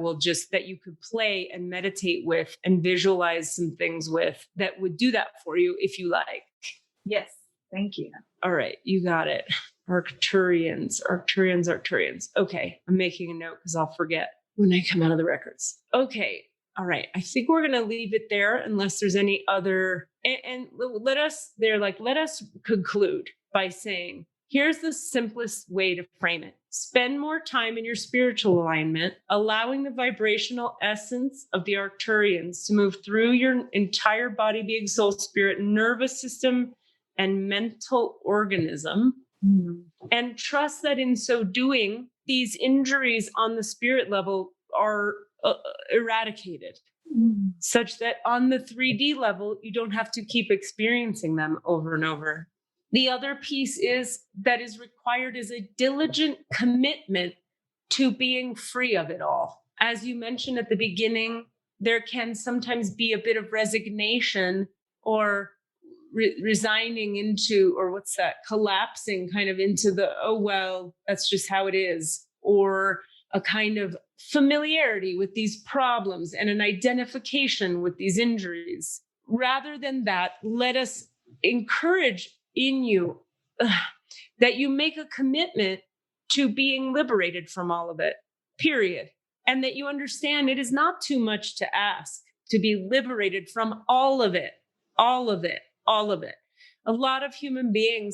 you could play and meditate with and visualize some things with that would do that for you if you like. Yes. Thank you. All right. You got it. Arcturians. Okay. I'm making a note because I'll forget when I come out of the records. Okay. All right. I think we're going to leave it there unless there's any other, and let us conclude by saying, here's the simplest way to frame it. Spend more time in your spiritual alignment, allowing the vibrational essence of the Arcturians to move through your entire body, being, soul, spirit, nervous system, and mental organism. And trust that in so doing, these injuries on the spirit level are eradicated, such that on the 3D level, you don't have to keep experiencing them over and over. The other piece that is required is a diligent commitment to being free of it all. As you mentioned at the beginning, there can sometimes be a bit of resignation or resigning into, or collapsing kind of into the, oh, well, that's just how it is, or a kind of familiarity with these problems and an identification with these injuries. Rather than that, let us encourage in you that you make a commitment to being liberated from all of it, period. And that you understand it is not too much to ask to be liberated from all of it. A lot of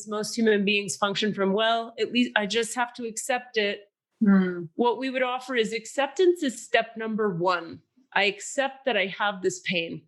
most human beings function from, well, at least I just have to accept it. What we would offer is acceptance is step number 1. I accept that I have this pain.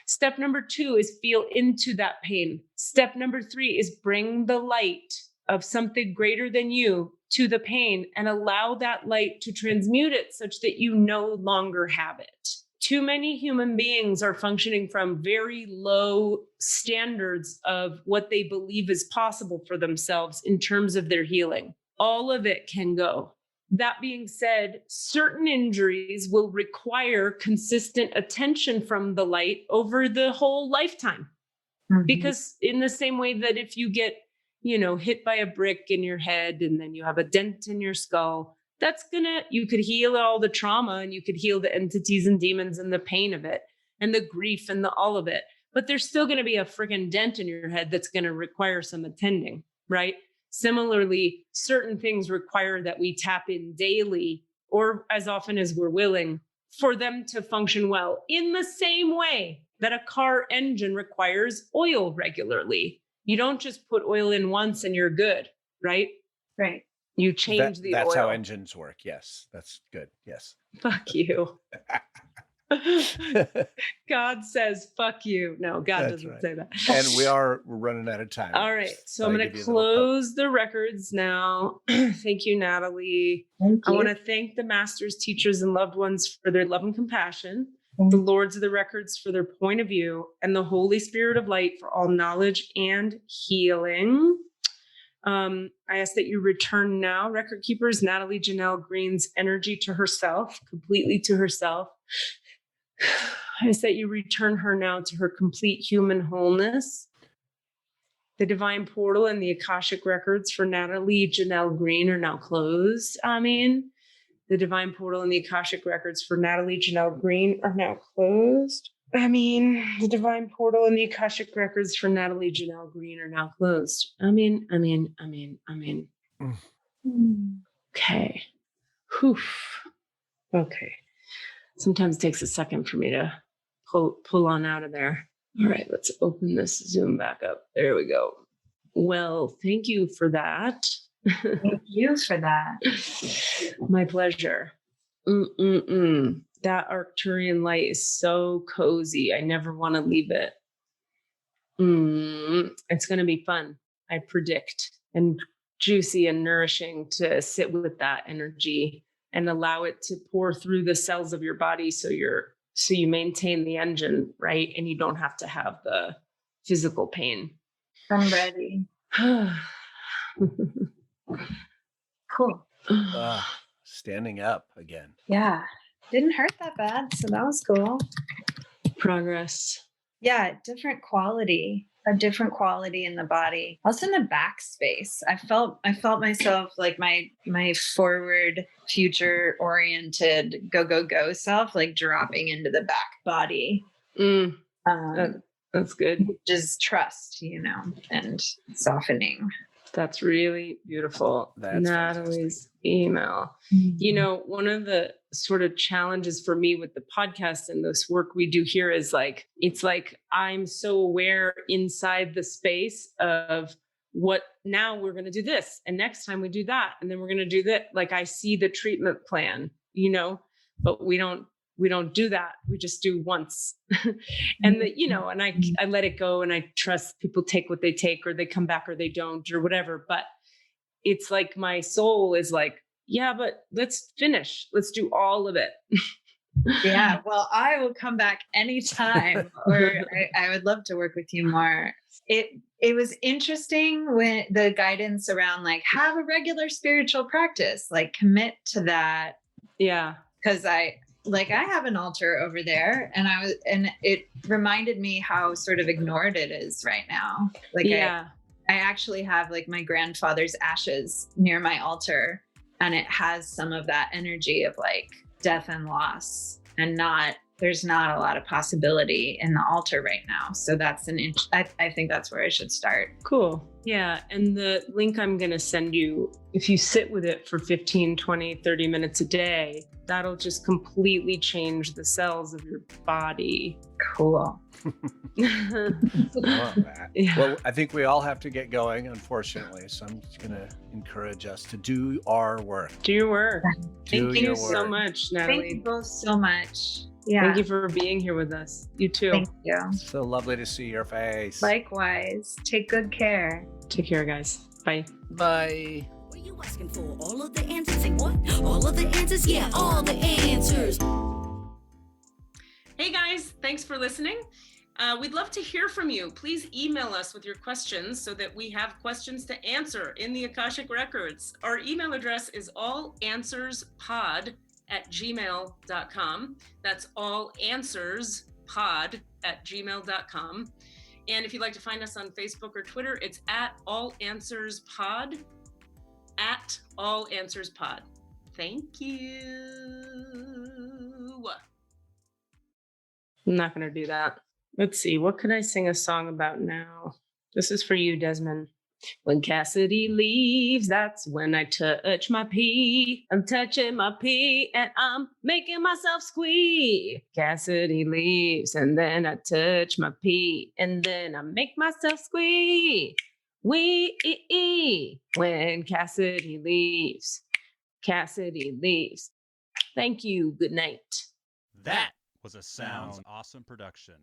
Step number 2 is feel into that pain. Step number 3 is bring the light of something greater than you to the pain and allow that light to transmute it such that you no longer have it. Too many human beings are functioning from very low standards of what they believe is possible for themselves in terms of their healing. All of it can go. That being said, certain injuries will require consistent attention from the light over the whole lifetime. Because in the same way that if you get, hit by a brick in your head and then you have a dent in your skull, you could heal all the trauma and you could heal the entities and demons and the pain of it and the grief and all of it. But there's still going to be a freaking dent in your head that's going to require some attending, right? Similarly, certain things require that we tap in daily or as often as we're willing for them to function well, in the same way that a car engine requires oil regularly. You don't just put oil in once and you're good, right? Right. You change the that's oil. That's how engines work. Yes, that's good. Yes. Fuck you. God says, fuck you. No, God doesn't say that. And we're running out of time. All right. So I'm going to close the records now. Thank you, Natalie. Thank you. I want to thank the masters, teachers, and loved ones for their love and compassion, the lords of the records for their point of view, and the Holy Spirit of light for all knowledge and healing. I ask that you return now, record keepers, Natalie Janelle Greene's energy to herself, completely to herself. I ask that you return her now to her complete human wholeness. The Divine Portal and the Akashic Records for Natalie Janelle Greene are now closed. The Divine Portal and the Akashic Records for Natalie Janelle Greene are now closed. The Divine Portal and the Akashic Records for Natalie Janelle Greene are now closed. Okay. Whew. Okay. Sometimes it takes a second for me to pull on out of there. All right, let's open this Zoom back up. There we go. Well, thank you for that. Thank you for that. My pleasure. That Arcturian light is so cozy. I never want to leave it. It's going to be fun, I predict, and juicy and nourishing to sit with that energy and allow it to pour through the cells of your body so you maintain the engine, right? And you don't have to have the physical pain. I'm ready. Cool. Standing up again. Yeah. Didn't hurt that bad. So that was cool. Progress. Yeah. A different quality in the body. Also in the back space. I felt myself like my forward, future oriented go self, like dropping into the back body. That's good. Just trust, and softening. That's really beautiful. That's Natalie's fantastic. email. Mm-hmm. One of the sort of challenges for me with the podcast and this work we do here is it's like I'm so aware inside the space of what now we're going to do this, and next time we do that, and then we're going to do that. Like I see the treatment plan, but we don't do that. We just do once. And and I let it go, and I trust people take what they take, or they come back or they don't, or whatever. But it's like my soul is like, yeah, but let's finish. Let's do all of it. Yeah. Well, I will come back anytime, or I would love to work with you more. It was interesting when the guidance around have a regular spiritual practice, commit to that. Yeah. Cause I have an altar over there, and it reminded me how sort of ignored it is right now. I actually have my grandfather's ashes near my altar, and it has some of that energy of death and loss, and there's not a lot of possibility in the altar right now. So that's I think that's where I should start. Cool. Yeah. And the link I'm going to send you, if you sit with it for 15, 20, 30 minutes a day, that'll just completely change the cells of your body. Cool. I love that. Yeah. Well, I think we all have to get going, unfortunately. So I'm just going to encourage us to do our work. Do your work. Do Thank you your so work. much, Natalie. Thank you both so much. Yeah. Thank you for being here with us. You too. Thank you. So lovely to see your face. Likewise. Take good care. Take care, guys. Bye. Bye. What are you asking for? All of the answers? Say what? All of the answers? Yeah, all the answers. Hey guys, thanks for listening. We'd love to hear from you. Please email us with your questions so that we have questions to answer in the Akashic Records. Our email address is allanswerspod@gmail.com. That's allanswerspod@gmail.com. And if you'd like to find us on Facebook or Twitter, it's @allanswerspod, @allanswerspod. Thank you. I'm not going to do that. Let's see. What could I sing a song about now? This is for you, Desmond. When Cassidy leaves, that's when I touch my pee. I'm touching my pee and I'm making myself squee. Cassidy leaves and then I touch my pee and then I make myself squee. Wee. When Cassidy leaves. Cassidy leaves. Thank you. Good night. That was a Sounds Awesome production.